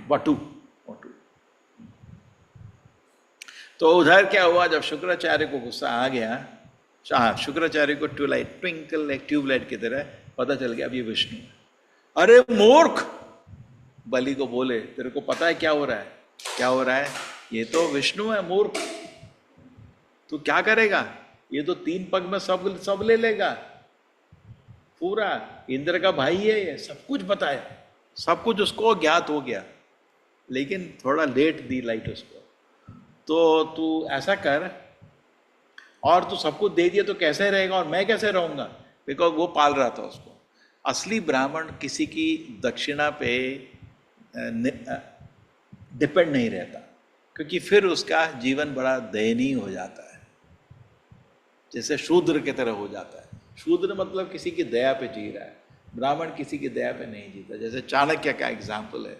बटू। तो उधर क्या हुआ, जब शुक्राचार्य को गुस्सा आ गया, शुक्राचार्य को ट्विंकल एक ट्यूबलाइट की तरह पता चल गया अब ये विष्णु है। अरे मूर्ख, बलि को बोले तेरे को पता है क्या हो रहा है, क्या हो रहा है, ये तो विष्णु है मूर्ख, तू क्या करेगा, ये तो 3 पग में सब ले लेगा, पूरा इंद्र का भाई है ये, सब कुछ बताया, सब कुछ उसको ज्ञात हो गया, लेकिन थोड़ा लेट दी लाइट उसको। तो तू ऐसा कर, और तू सब कुछ दे दिया तो कैसे रहेगा और मैं कैसे रहूँगा, बिकॉज वो पाल रहा था उसको। असली ब्राह्मण किसी की दक्षिणा पे डिपेंड नहीं रहता, क्योंकि फिर उसका जीवन बड़ा दयनीय हो जाता है, जैसे शूद्र की तरह हो जाता है। शूद्र मतलब किसी की दया पे जी रहा है, ब्राह्मण किसी की दया पे नहीं जीता। जैसे चाणक्य का एग्जाम्पल है,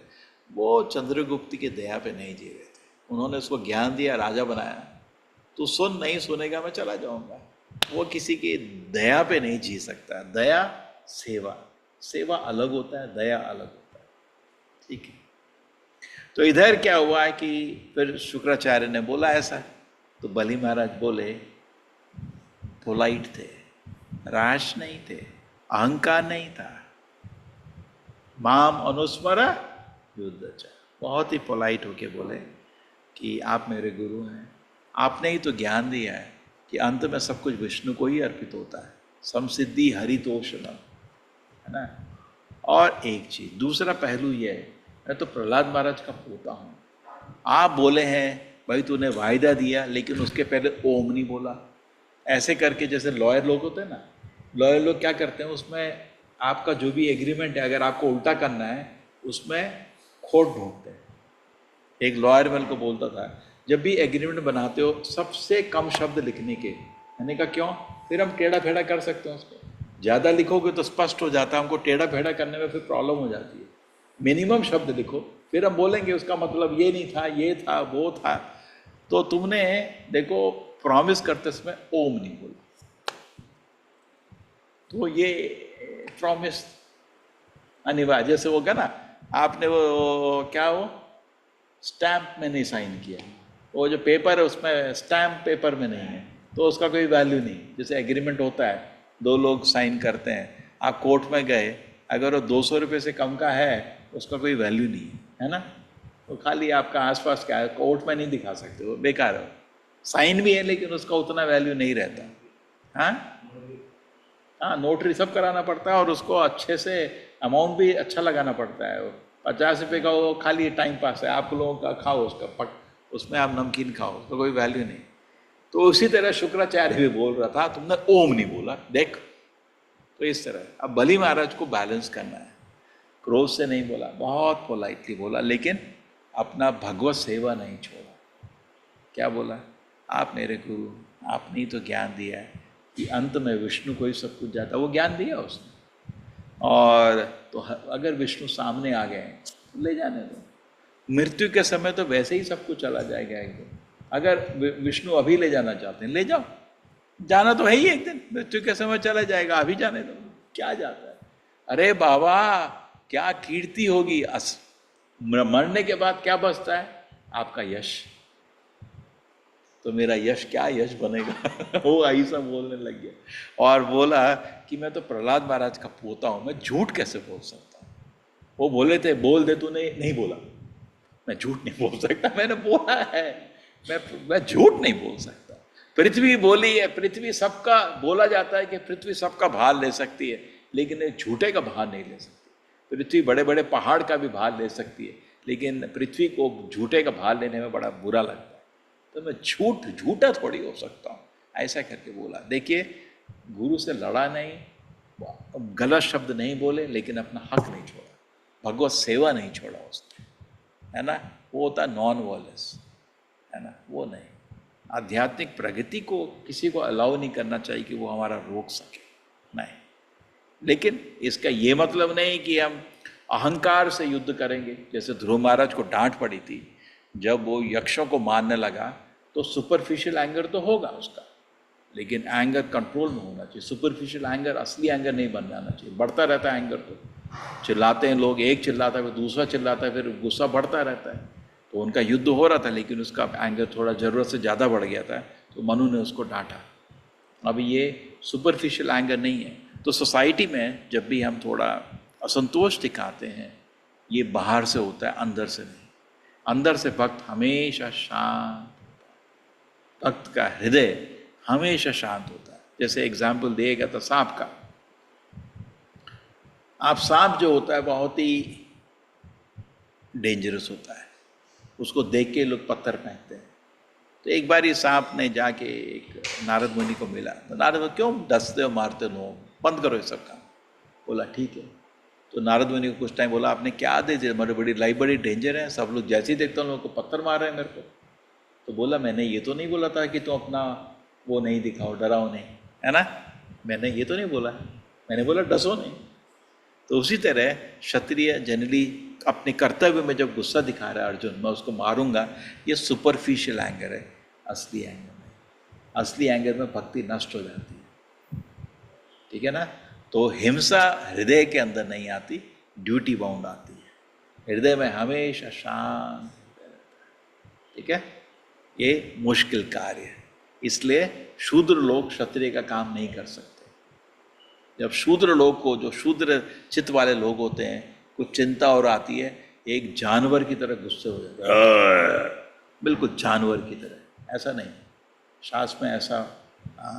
वो चंद्रगुप्त की दया पे नहीं जी रहे थे, उन्होंने उसको ज्ञान दिया, राजा बनाया, तो सुन नहीं सुनेगा मैं चला जाऊंगा। वो किसी की दया पे नहीं जी सकता। दया सेवा, सेवा अलग होता है, दया अलग होता है, ठीक है। तो इधर क्या हुआ है कि फिर शुक्राचार्य ने बोला ऐसा, तो बलि महाराज बोले, पोलाइट थे, राश नहीं थे, अहंकार नहीं था, माम अनुस्मर युद्धचा, बहुत ही पोलाइट होके बोले कि आप मेरे गुरु हैं, आपने ही तो ज्ञान दिया है कि अंत में सब कुछ विष्णु को ही अर्पित होता है, समसिद्धि हरितोषणम, है ना। और एक चीज, दूसरा पहलू ये है, मैं तो प्रहलाद महाराज का पोता हूँ। आप बोले हैं भाई तूने वायदा दिया, लेकिन उसके पहले ओम नहीं बोला। ऐसे करके जैसे लॉयर लोग होते हैं ना, लॉयर लोग क्या करते हैं, उसमें आपका जो भी एग्रीमेंट है अगर आपको उल्टा करना है उसमें खोट ढूंढते हैं। एक लॉयर मेरे को बोलता था, जब भी एग्रीमेंट बनाते हो सबसे कम शब्द लिखने के। मैंने कहा क्यों? फिर हम टेढ़ा फेढ़ा कर सकते हैं उसको। ज़्यादा लिखोगे तो स्पष्ट हो जाता है, हमको टेढ़ा फेढ़ा करने में फिर प्रॉब्लम हो जाती है। मिनिमम शब्द लिखो, फिर हम बोलेंगे उसका मतलब ये नहीं था, ये था, वो था। तो तुमने देखो प्रॉमिस करते समय ओम नहीं बोला, तो ये प्रॉमिस अनिवार्य। जैसे वो क्या ना, आपने वो क्या वो स्टैम्प में नहीं साइन किया, वो जो पेपर है उसमें स्टैम्प पेपर में नहीं है, तो उसका कोई वैल्यू नहीं। जैसे एग्रीमेंट होता है, दो लोग साइन करते हैं, आप कोर्ट में गए, अगर वो 200 रुपये से कम का है उसका कोई वैल्यू नहीं है ना। तो खाली आपका आसपास क्या है, कोर्ट में नहीं दिखा सकते, वो बेकार है। साइन भी है लेकिन उसका उतना वैल्यू नहीं रहता। हाँ हाँ, नोटरी सब कराना पड़ता है और उसको अच्छे से अमाउंट भी अच्छा लगाना पड़ता है। 50 रुपये का वो खाली टाइम पास है, आप लोगों का खाओ उसका पक, उसमें आप नमकीन खाओ, उसका कोई वैल्यू नहीं। तो उसी तरह शुक्राचार्य भी बोल रहा था, तुमने ओम नहीं बोला, देख। तो इस तरह अब बलि महाराज को बैलेंस करना है, क्रोध से नहीं बोला, बहुत पोलाइटली बोला, लेकिन अपना भगवत सेवा नहीं छोड़ा। क्या बोला? आप मेरे गुरु, आपने ही तो ज्ञान दिया है कि अंत में विष्णु को ही सब कुछ जाता, वो ज्ञान दिया उसने। और तो अगर विष्णु सामने आ गए तो ले जाने दो, मृत्यु के समय तो वैसे ही सब कुछ चला जाएगा एक दिन। अगर विष्णु अभी ले जाना चाहते हैं ले जाओ, जाना तो है ही एक दिन, मृत्यु के समय चला जाएगा, अभी जाने दो, क्या जाता है। अरे बाबा क्या कीर्ति होगी, मरने के बाद क्या बचता है? आपका यश। तो मेरा यश क्या यश बनेगा? वो ऐसा बोलने लग गया और बोला कि मैं तो प्रहलाद महाराज का पोता हूं, मैं झूठ कैसे बोल सकता हूं? वो बोले थे बोल दे, तूने नहीं बोला। मैं झूठ नहीं बोल सकता, मैंने बोला है, मैं झूठ नहीं बोल सकता। पृथ्वी बोली है, पृथ्वी सबका, बोला जाता है कि पृथ्वी सबका भार ले सकती है, लेकिन एक झूठे का भार नहीं ले सकती। पृथ्वी बड़े बड़े पहाड़ का भी भार ले सकती है, लेकिन पृथ्वी को झूठे का भार लेने में बड़ा बुरा लगता है। तो मैं झूठा थोड़ी हो सकता हूँ, ऐसा करके बोला। देखिए, गुरु से लड़ा नहीं, गलत शब्द नहीं बोले, लेकिन अपना हक नहीं छोड़ा, भगवत सेवा नहीं छोड़ा उसने, है ना। वो होता नॉन वॉयलेंस, है ना, वो नहीं। आध्यात्मिक प्रगति को किसी को अलाउ नहीं करना चाहिए कि वो हमारा रोक सके, नहीं। लेकिन इसका ये मतलब नहीं कि हम अहंकार से युद्ध करेंगे। जैसे ध्रुव महाराज को डांट पड़ी थी, जब वो यक्षों को मारने लगा, तो सुपरफिशियल एंगर तो होगा उसका, लेकिन एंगर कंट्रोल में होना चाहिए। सुपरफिशियल एंगर असली एंगर नहीं बन जाना चाहिए। बढ़ता रहता है एंगर, तो चिल्लाते हैं लोग, एक चिल्लाता है फिर दूसरा चिल्लाता है, फिर गुस्सा बढ़ता रहता है। तो उनका युद्ध हो रहा था, लेकिन उसका एंगर थोड़ा ज़रूरत से ज़्यादा बढ़ गया था, तो मनु ने उसको डांटा। अब ये सुपरफिशियल एंगर नहीं है। तो सोसाइटी में जब भी हम थोड़ा असंतोष दिखाते हैं, ये बाहर से होता है, अंदर से नहीं। अंदर से भक्त हमेशा शांत, भक्त का हृदय हमेशा शांत होता है। जैसे एग्जाम्पल दिया गया था सांप का। आप सांप जो होता है बहुत ही डेंजरस होता है, उसको देख के लोग पत्थर फेंकते हैं। तो एक बार ये सांप ने जाके एक नारद मुनि को मिला, तो नारद मुनि, क्यों डसते हो मारते हो, बंद करो ये सब काम। बोला ठीक है। तो नारद मुनि को कुछ टाइम बोला, आपने क्या आदेश दिया, मेरी बड़ी लाइफ बड़ी डेंजर है, सब लोग जैसे ही देखते हैं लोगों को पत्थर मार रहे हैं मेरे को। तो बोला मैंने ये तो नहीं बोला था कि तुम अपना वो नहीं दिखाओ, डराओ नहीं, है ना, मैंने ये तो नहीं बोला, मैंने बोला डसो नहीं। तो उसी तरह क्षत्रिय जनरली अपने कर्तव्य में जब गुस्सा दिखा रहा है, अर्जुन मैं उसको मारूंगा, ये सुपरफिशियल एंगर है, असली एंगर नहीं। असली एंगर में भक्ति नष्ट हो जाती है, ठीक है ना। तो हिंसा हृदय के अंदर नहीं आती, ड्यूटी बाउंड आती है। हृदय में हमेशा शांत, ठीक है। ये मुश्किल कार्य है, इसलिए शूद्र लोग क्षत्रिय का काम नहीं कर सकते। जब शूद्र लोग को, जो शूद्र चित्त वाले लोग होते हैं, कुछ चिंता और आती है, एक जानवर की तरह गुस्से हो जाता है, बिल्कुल जानवर की तरह। ऐसा नहीं, शास्त्र में ऐसा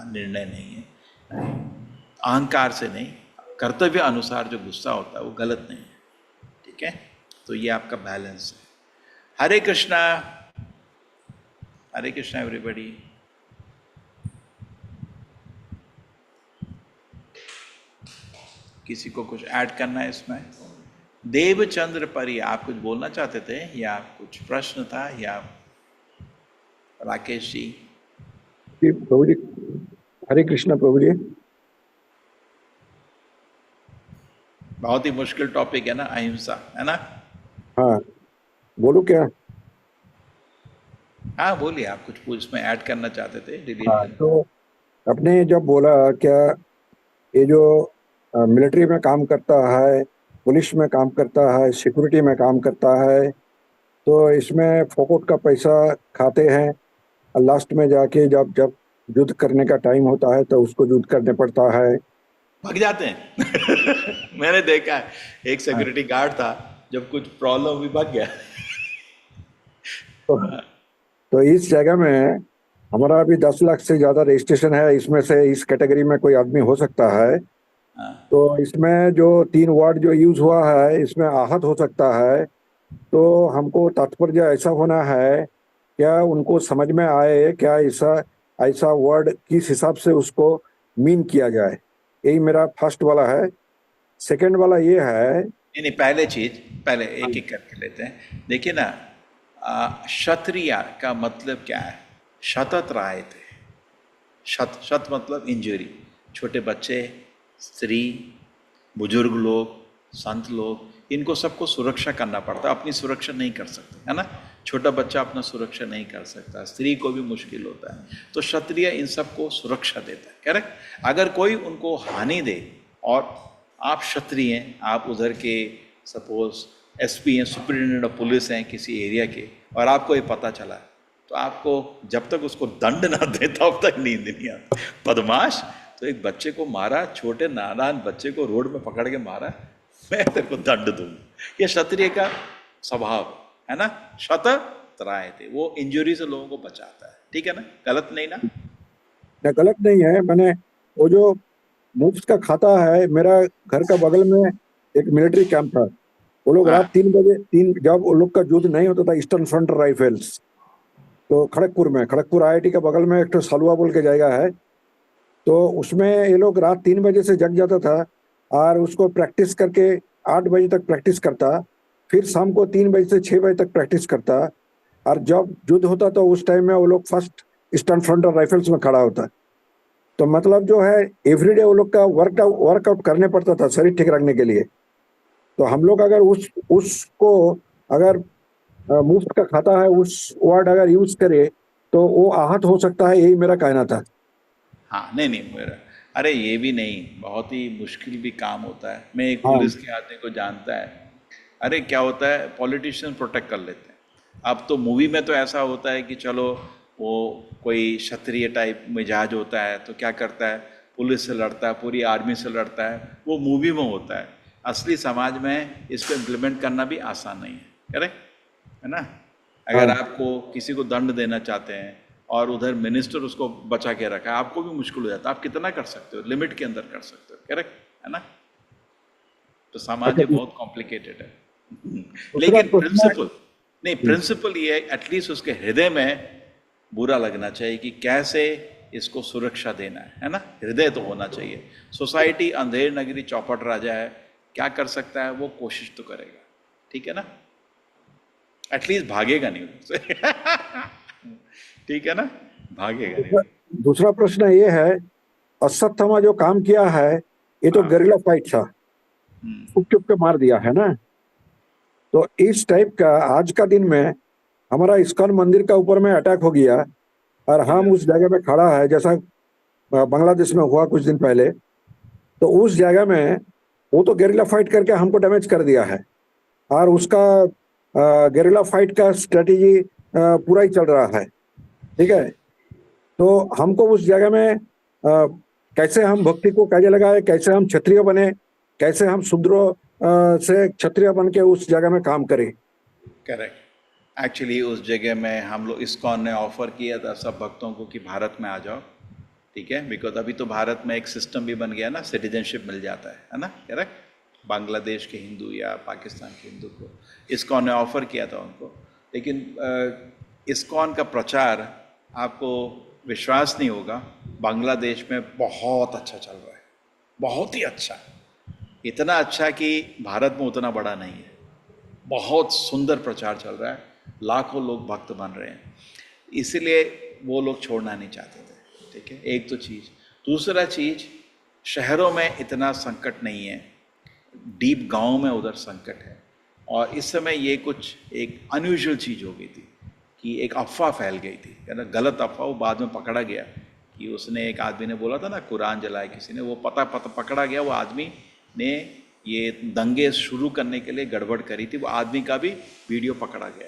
निर्णय नहीं है। अहंकार से नहीं, कर्तव्य अनुसार जो गुस्सा होता है वो गलत नहीं है। ठीक है, तो ये आपका बैलेंस है। हरे कृष्णा, हरे कृष्णा एवरीबॉडी। किसी को कुछ ऐड करना है इसमें? देवचंद्र परी, आप कुछ बोलना चाहते थे या कुछ प्रश्न था? या राकेश जी? जी प्रभु जी, हरे कृष्णा प्रभु जी। बहुत ही मुश्किल टॉपिक है ना, अहिंसा, है ना? हाँ, बोलो क्या? हाँ बोलिए, आप कुछ इसमें ऐड करना चाहते थे, डिलीट हाँ, करना। तो आपने जब बोला क्या ये जो मिलिट्री में काम करता है, पुलिस में काम करता है, सिक्योरिटी में काम करता है, तो इसमें फोकट का पैसा खाते हैं और लास्ट में जाके जब जब युद्ध करने का टाइम होता है तो उसको युद्ध करने पड़ता है। भाग जाते हैं। मैंने देखा है, एक सिक्योरिटी गार्ड था, जब कुछ प्रॉब्लम हुई भाग गया। तो, तो इस जगह में हमारा अभी 10 लाख से ज्यादा रजिस्ट्रेशन है, इसमें से इस कैटेगरी में कोई आदमी हो सकता है। तो इसमें जो 3 वर्ड जो यूज हुआ है, इसमें आहत हो सकता है। तो हमको तात्पर्य ऐसा होना है, क्या उनको समझ में आए क्या ऐसा ऐसा वर्ड किस हिसाब से उसको मीन किया जाए, यही मेरा फर्स्ट वाला है। सेकंड वाला ये है, नहीं, पहले चीज, पहले एक एक करके लेते हैं। देखिए ना, क्षत्रिय का मतलब क्या है? शतत राय थे। शत शत मतलब इंजरी। छोटे बच्चे, स्त्री, बुजुर्ग लोग, संत लोग, इनको सबको सुरक्षा करना पड़ता है, अपनी सुरक्षा नहीं कर सकते, है ना? छोटा बच्चा अपना सुरक्षा नहीं कर सकता, स्त्री को भी मुश्किल होता है, तो क्षत्रिय इन सबको सुरक्षा देता है, करेक्ट? अगर कोई उनको हानि दे, और आप क्षत्रिय हैं, आप उधर के सपोज एसपी हैं, सुप्रिटेंडेंट ऑफ पुलिस हैं किसी एरिया के, और आपको ये पता चला, तो आपको जब तक उसको दंड ना दे तब तक नींद नहीं आती। बदमाश, तो एक बच्चे को मारा, छोटे नादान बच्चे को रोड में पकड़ के मारा, मैं तेरे को दंड दूंगा। ये क्षत्रिय का स्वभाव है ना। शत त्राय थे, वो इंजुरी से लोगों को बचाता है, ठीक है ना? गलत नहीं ना? गलत नहीं है। मैंने वो जो मुफ्त का खाता है, मेरा घर का बगल में एक मिलिट्री कैंप था। वो लोग रात 3 बजे जब वो लोग का युद्ध नहीं होता था, ईस्टर्न फ्रंट राइफल्स, तो खड़गपुर आईआईटी के बगल में एक तो सलुआ बोल के जगह है, तो उसमें ये लोग रात 3 बजे से जग जाता था और उसको प्रैक्टिस करके 8 बजे तक प्रैक्टिस करता, फिर शाम को 3 बजे से 6 बजे तक प्रैक्टिस करता, और जब युद्ध होता तो उस टाइम में वो लोग फर्स्ट ईस्टर्न फ्रंट और राइफल्स में खड़ा होता। तो मतलब जो है एवरीडे वो लोग का वर्कआउट करने पड़ता था शरीर ठीक रखने के लिए। तो हम लोग अगर उसको अगर मुफ्त का खाता है उस वर्ड अगर यूज करे तो वो आहत हो सकता है, यही मेरा कहना था। हाँ, नहीं मेरा, अरे ये भी नहीं, बहुत ही मुश्किल भी काम होता है। मैं एक हाँ। पुलिस के आदमी को जानता है, अरे क्या होता है, पॉलिटिशियन प्रोटेक्ट कर लेते हैं। अब तो मूवी में तो ऐसा होता है कि चलो वो कोई क्षत्रिय टाइप मिजाज होता है तो क्या करता है, पुलिस से लड़ता है, पूरी आर्मी से लड़ता है, वो मूवी में होता है। असली समाज में इसको इम्प्लीमेंट करना भी आसान नहीं है, करेक्ट है ना? अगर आपको किसी को दंड देना चाहते हैं और उधर मिनिस्टर उसको बचा के रखा है, आपको भी मुश्किल हो जाता है। आप कितना कर सकते हो, लिमिट के अंदर कर सकते हो, करेक्ट है ना? तो समाज बहुत कॉम्प्लिकेटेड है। लेकिन प्रिंसिपल नहीं, प्रिंसिपल ये है, एटलीस्ट उसके हृदय में बुरा लगना चाहिए कि कैसे इसको सुरक्षा देना है ना? हृदय तो होना चाहिए। सोसाइटी अंधेर नगरी चौपट राजा है, क्या कर सकता है वो कोशिश तो करेगा, ठीक है ना? एटलीस्ट भागेगा नहीं उससे। ठीक है ना, भागेगा नहीं। दूसरा प्रश्न ये है, अश्वत्थामा जो काम किया है ये तो गेरिल्ला फाइट था, चुप के मार दिया है ना। तो इस टाइप का आज का दिन में हमारा इस्कॉन मंदिर का ऊपर में अटैक हो गया और हम उस जगह में खड़ा है, जैसा बांग्लादेश में हुआ कुछ दिन पहले, तो उस जगह में वो तो गेरिल्ला फाइट करके हमको डैमेज कर दिया है, और उसका गेरिल्ला फाइट का स्ट्रेटेजी पूरा ही चल रहा है, ठीक है? तो हमको उस जगह में कैसे हम भक्ति को काजे लगाए, कैसे हम क्षत्रिय बने, कैसे हम से क्षत्रिय बन के उस जगह में काम करे। करेक्ट। एक्चुअली उस जगह में हम लोग इस्कॉन ने ऑफर किया था सब भक्तों को कि भारत में आ जाओ, ठीक है, बिकॉज अभी तो भारत में एक सिस्टम भी बन गया ना, सिटीजनशिप मिल जाता है ना, करेक्ट, बांग्लादेश के हिंदू या पाकिस्तान के हिंदू को इस्कॉन ने ऑफर किया था उनको। लेकिन इस्कॉन का प्रचार आपको विश्वास नहीं होगा, बांग्लादेश में बहुत अच्छा चल रहा है, बहुत ही अच्छा, इतना अच्छा कि भारत में उतना बड़ा नहीं है। बहुत सुंदर प्रचार चल रहा है, लाखों लोग भक्त बन रहे हैं, इसीलिए वो लोग छोड़ना नहीं चाहते थे, ठीक है, एक तो चीज़। दूसरा चीज़, शहरों में इतना संकट नहीं है, डीप गांव में उधर संकट है। और इस समय ये कुछ एक अनयूजुअल चीज़ हो गई थी कि एक अफवाह फैल गई थी, है ना, गलत अफवाह, वो बाद में पकड़ा गया कि उसने, एक आदमी ने बोला था ना कुरान जलाए किसी ने, वो पकड़ा गया, वो आदमी ने ये दंगे शुरू करने के लिए गड़बड़ करी थी, वो आदमी का भी वीडियो पकड़ा गया,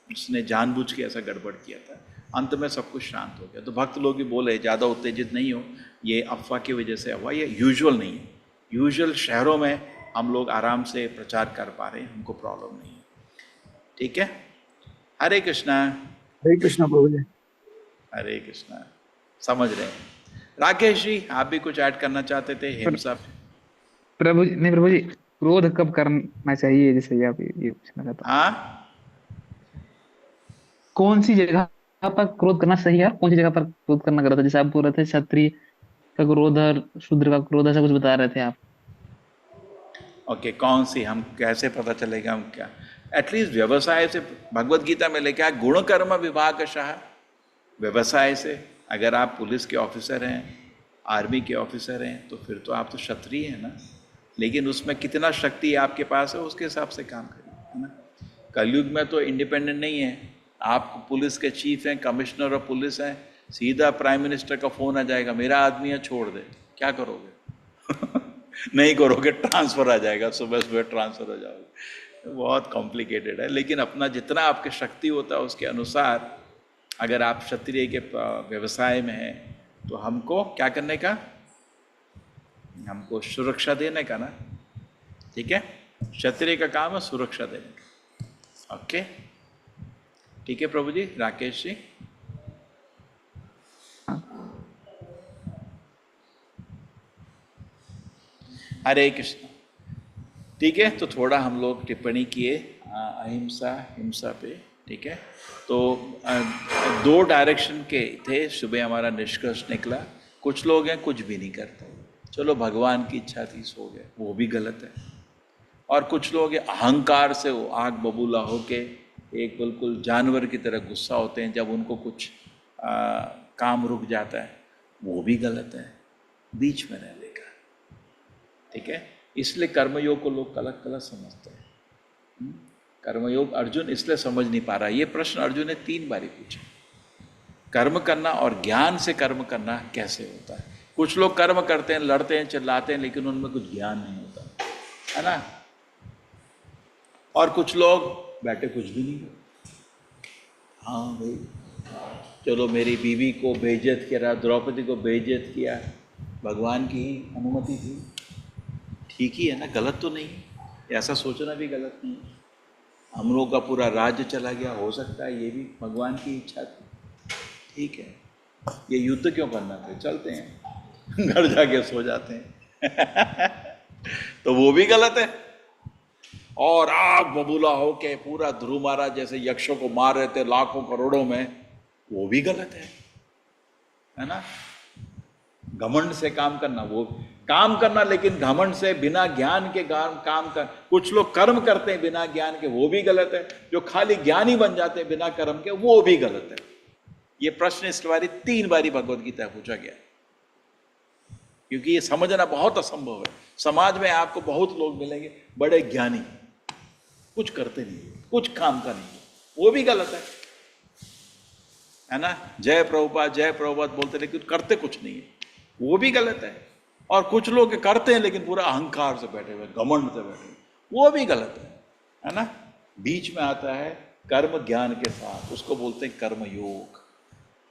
उसने जानबूझ के ऐसा गड़बड़ किया था। अंत में सब कुछ शांत हो गया। तो भक्त लोग भी बोले ज़्यादा उत्तेजित नहीं हो, ये अफवाह की वजह से हुआ, ये यूजुअल नहीं है। यूजुअल शहरों में हम लोग आराम से प्रचार कर पा रहे हैं, हमको प्रॉब्लम नहीं है, ठीक है। हरे कृष्णा। हरे कृष्णा प्रभु जी। हरे कृष्णा। समझ रहे हैं। राकेश जी, आप भी कुछ ऐड करना चाहते थे हिंसा पे? प्रभु जी, नहीं प्रभु जी, क्रोध कब करना चाहिए, जैसे आप ये पूछना चाहता हूँ। हाँ, कौन सी जगह पर क्रोध करना सही है और कौन सी जगह पर क्रोध करना गलत है? जैसे आप बोल रहे थे क्षत्रिय का क्रोध और शूद्र का क्रोध, ऐसा कुछ बता रहे थे आप। ओके, कौन सी, हम कैसे पता चलेगा हम क्या, एटलीस्ट व्यवसाय से, भगवत गीता में लिखा है गुण कर्म विभागशः, व्यवसाय से। अगर आप पुलिस के ऑफिसर हैं, आर्मी के ऑफिसर हैं, तो फिर तो आप तो क्षत्रिय हैं ना, लेकिन उसमें कितना शक्ति आपके पास है उसके हिसाब से काम करिए, है ना। कलयुग में तो इंडिपेंडेंट नहीं है, आप पुलिस के चीफ हैं, कमिश्नर ऑफ पुलिस हैं, सीधा प्राइम मिनिस्टर का फोन आ जाएगा, मेरा आदमी है छोड़ दे, क्या करोगे? नहीं करोगे, ट्रांसफर आ जाएगा, सुबह सुबह ट्रांसफर हो जाओगे। बहुत कॉम्प्लिकेटेड है, लेकिन अपना जितना आपके शक्ति होता है उसके अनुसार, अगर आप क्षत्रिय के व्यवसाय में हैं तो हमको क्या करने का, हमको सुरक्षा देने का ना, ठीक है, क्षत्रिय का काम है सुरक्षा देने का। ओके, ठीक है प्रभु जी। राकेश जी। हरे कृष्ण। ठीक है, तो थोड़ा हम लोग टिप्पणी किए अहिंसा हिंसा पे, ठीक है। तो दो डायरेक्शन के थे, सुबह हमारा निष्कर्ष निकला, कुछ लोग हैं कुछ भी नहीं करते, चलो भगवान की इच्छा थी सो गए, वो भी गलत है। और कुछ लोग अहंकार से वो आग बबूला होके एक बिल्कुल जानवर की तरह गुस्सा होते हैं जब उनको कुछ काम रुक जाता है, वो भी गलत है। बीच में रहने का, ठीक है। इसलिए कर्मयोग को लोग गलत गलत समझते हैं। कर्मयोग अर्जुन इसलिए समझ नहीं पा रहा, ये प्रश्न अर्जुन ने 3 बारी पूछा, कर्म करना और ज्ञान से कर्म करना कैसे होता है। कुछ लोग कर्म करते हैं, लड़ते हैं, चिल्लाते हैं, लेकिन उनमें कुछ ज्ञान नहीं होता, है ना। और कुछ लोग बैठे कुछ भी नहीं करते, हाँ भाई चलो मेरी बीवी को बेइज्जत किया, द्रौपदी को बेइज्जत किया, भगवान की अनुमति थी, ठीक ही है ना, गलत तो नहीं है, ऐसा सोचना भी गलत नहीं है। हम लोग का पूरा राज्य चला गया, हो सकता है ये भी भगवान की इच्छा थी, ठीक है। ये युद्ध क्यों करना था, चलते हैं घर जाके सो जाते हैं तो वो भी गलत है। और आग बबूला हो के पूरा ध्रुव महाराज जैसे यक्षों को मार रहे थे लाखों करोड़ों में, वो भी गलत है ना। घमंड से काम करना, वो काम करना, लेकिन घमंड से बिना ज्ञान के काम कर, कुछ लोग कर्म करते हैं बिना ज्ञान के, वो भी गलत है। जो खाली ज्ञानी बन जाते हैं बिना कर्म के, वो भी गलत है। ये प्रश्न इस बारी 3 बारी भगवत गीता पूछा गया, क्योंकि ये समझना बहुत असंभव है। समाज में आपको बहुत लोग मिलेंगे बड़े ज्ञानी, कुछ करते नहीं, कुछ काम का नहीं, वो भी गलत है ना। जय प्रभुपाद बोलते लेकिन करते कुछ नहीं है, वो भी गलत है। और कुछ लोग करते हैं लेकिन पूरा अहंकार से बैठे हुए, घमंड से बैठे हुए, वो भी गलत है ना। बीच में आता है कर्म ज्ञान के साथ, उसको बोलते हैं कर्म योग।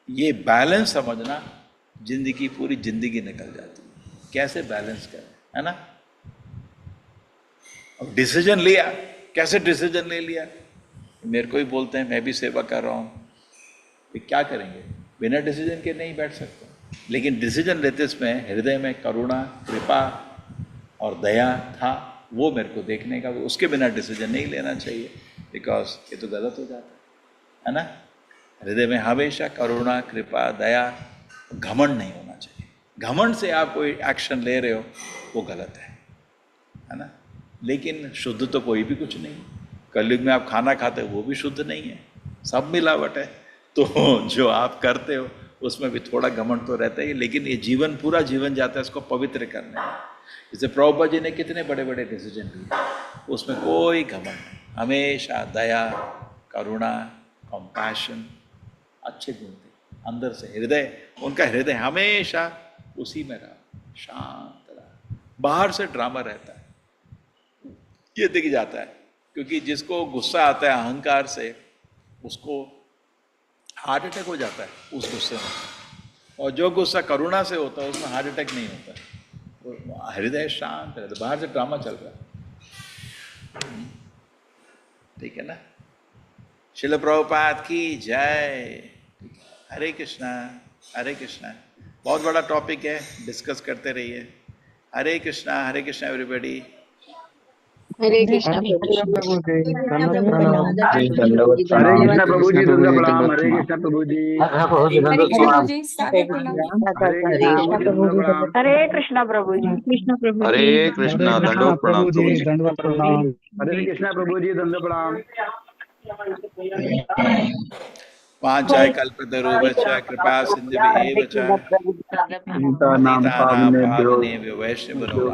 ये बैलेंस समझना, जिंदगी पूरी जिंदगी निकल जाती है, कैसे बैलेंस करें, है ना। अब डिसीजन लिया, कैसे डिसीजन ले लिया? मेरे को ही बोलते हैं मैं भी सेवा कर रहा हूँ, फिर क्या करेंगे? बिना डिसीजन के नहीं बैठ सकते। लेकिन डिसीजन लेते इसमें हृदय में करुणा, कृपा और दया था, वो मेरे को देखने का, उसके बिना डिसीजन नहीं लेना चाहिए, बिकॉज ये तो गलत हो जाता है ना। हृदय में हमेशा करुणा, कृपा, दया, घमंड नहीं होना चाहिए। घमंड से आप कोई एक्शन ले रहे हो वो गलत है ना। लेकिन शुद्ध तो कोई भी कुछ नहीं। कलयुग में आप खाना खाते हो वो भी शुद्ध नहीं है, सब मिलावट है। तो जो आप करते हो उसमें भी थोड़ा घमंड तो रहता ही, लेकिन ये जीवन, पूरा जीवन जाता है इसको पवित्र करने में। जैसे प्रभुपाद जी ने कितने बड़े बड़े डिसीजन लिए, उसमें कोई घमंड नहीं, हमेशा दया, करुणा, कंपैशन, अच्छे गुण थे अंदर से। हृदय, उनका हृदय हमेशा उसी में रहा, शांत रहा। बाहर से ड्रामा रहता है, ये दिख जाता है, क्योंकि जिसको गुस्सा आता है अहंकार से, उसको हार्ट अटैक हो जाता है उस गुस्से में, और जो गुस्सा करुणा से होता है उसमें हार्ट अटैक नहीं होता। तो हृदय शांत रहता, बाहर से ड्रामा चल रहा है, ठीक है ना। श्रील प्रभुपाद की जय। हरे कृष्णा, हरे कृष्णा। बहुत बड़ा टॉपिक है, डिस्कस करते रहिए। हरे कृष्णा एवरीबॉडी। हरे कृष्णा प्रभु जी, प्रभु दंडवत जी, प्रणाम। हरे कृष्ण प्रभु जी, दंड दंडवत प्रणाम। हरे प्रणाम। कृष्ण प्रभु जी, हरे कृष्णा जी, सारे प्रणाम। हरे कृष्ण प्रभु जी, दंड प्रणाम। हरे कृष्णा प्रभु जी, कृष्ण प्रभु जी, हरे कृष्णा दंडवत प्रणाम प्रभु जी। दंडवत प्रणाम। हरे कृष्ण प्रभु जी, दंड प्रणाम। वाञ्छाय कल्पतरुभ्यश्च कृपा सिन्धुभ्येव च नाम पतितानां पावनेभ्यो पावनेभ्यो वैष्णवेभ्यो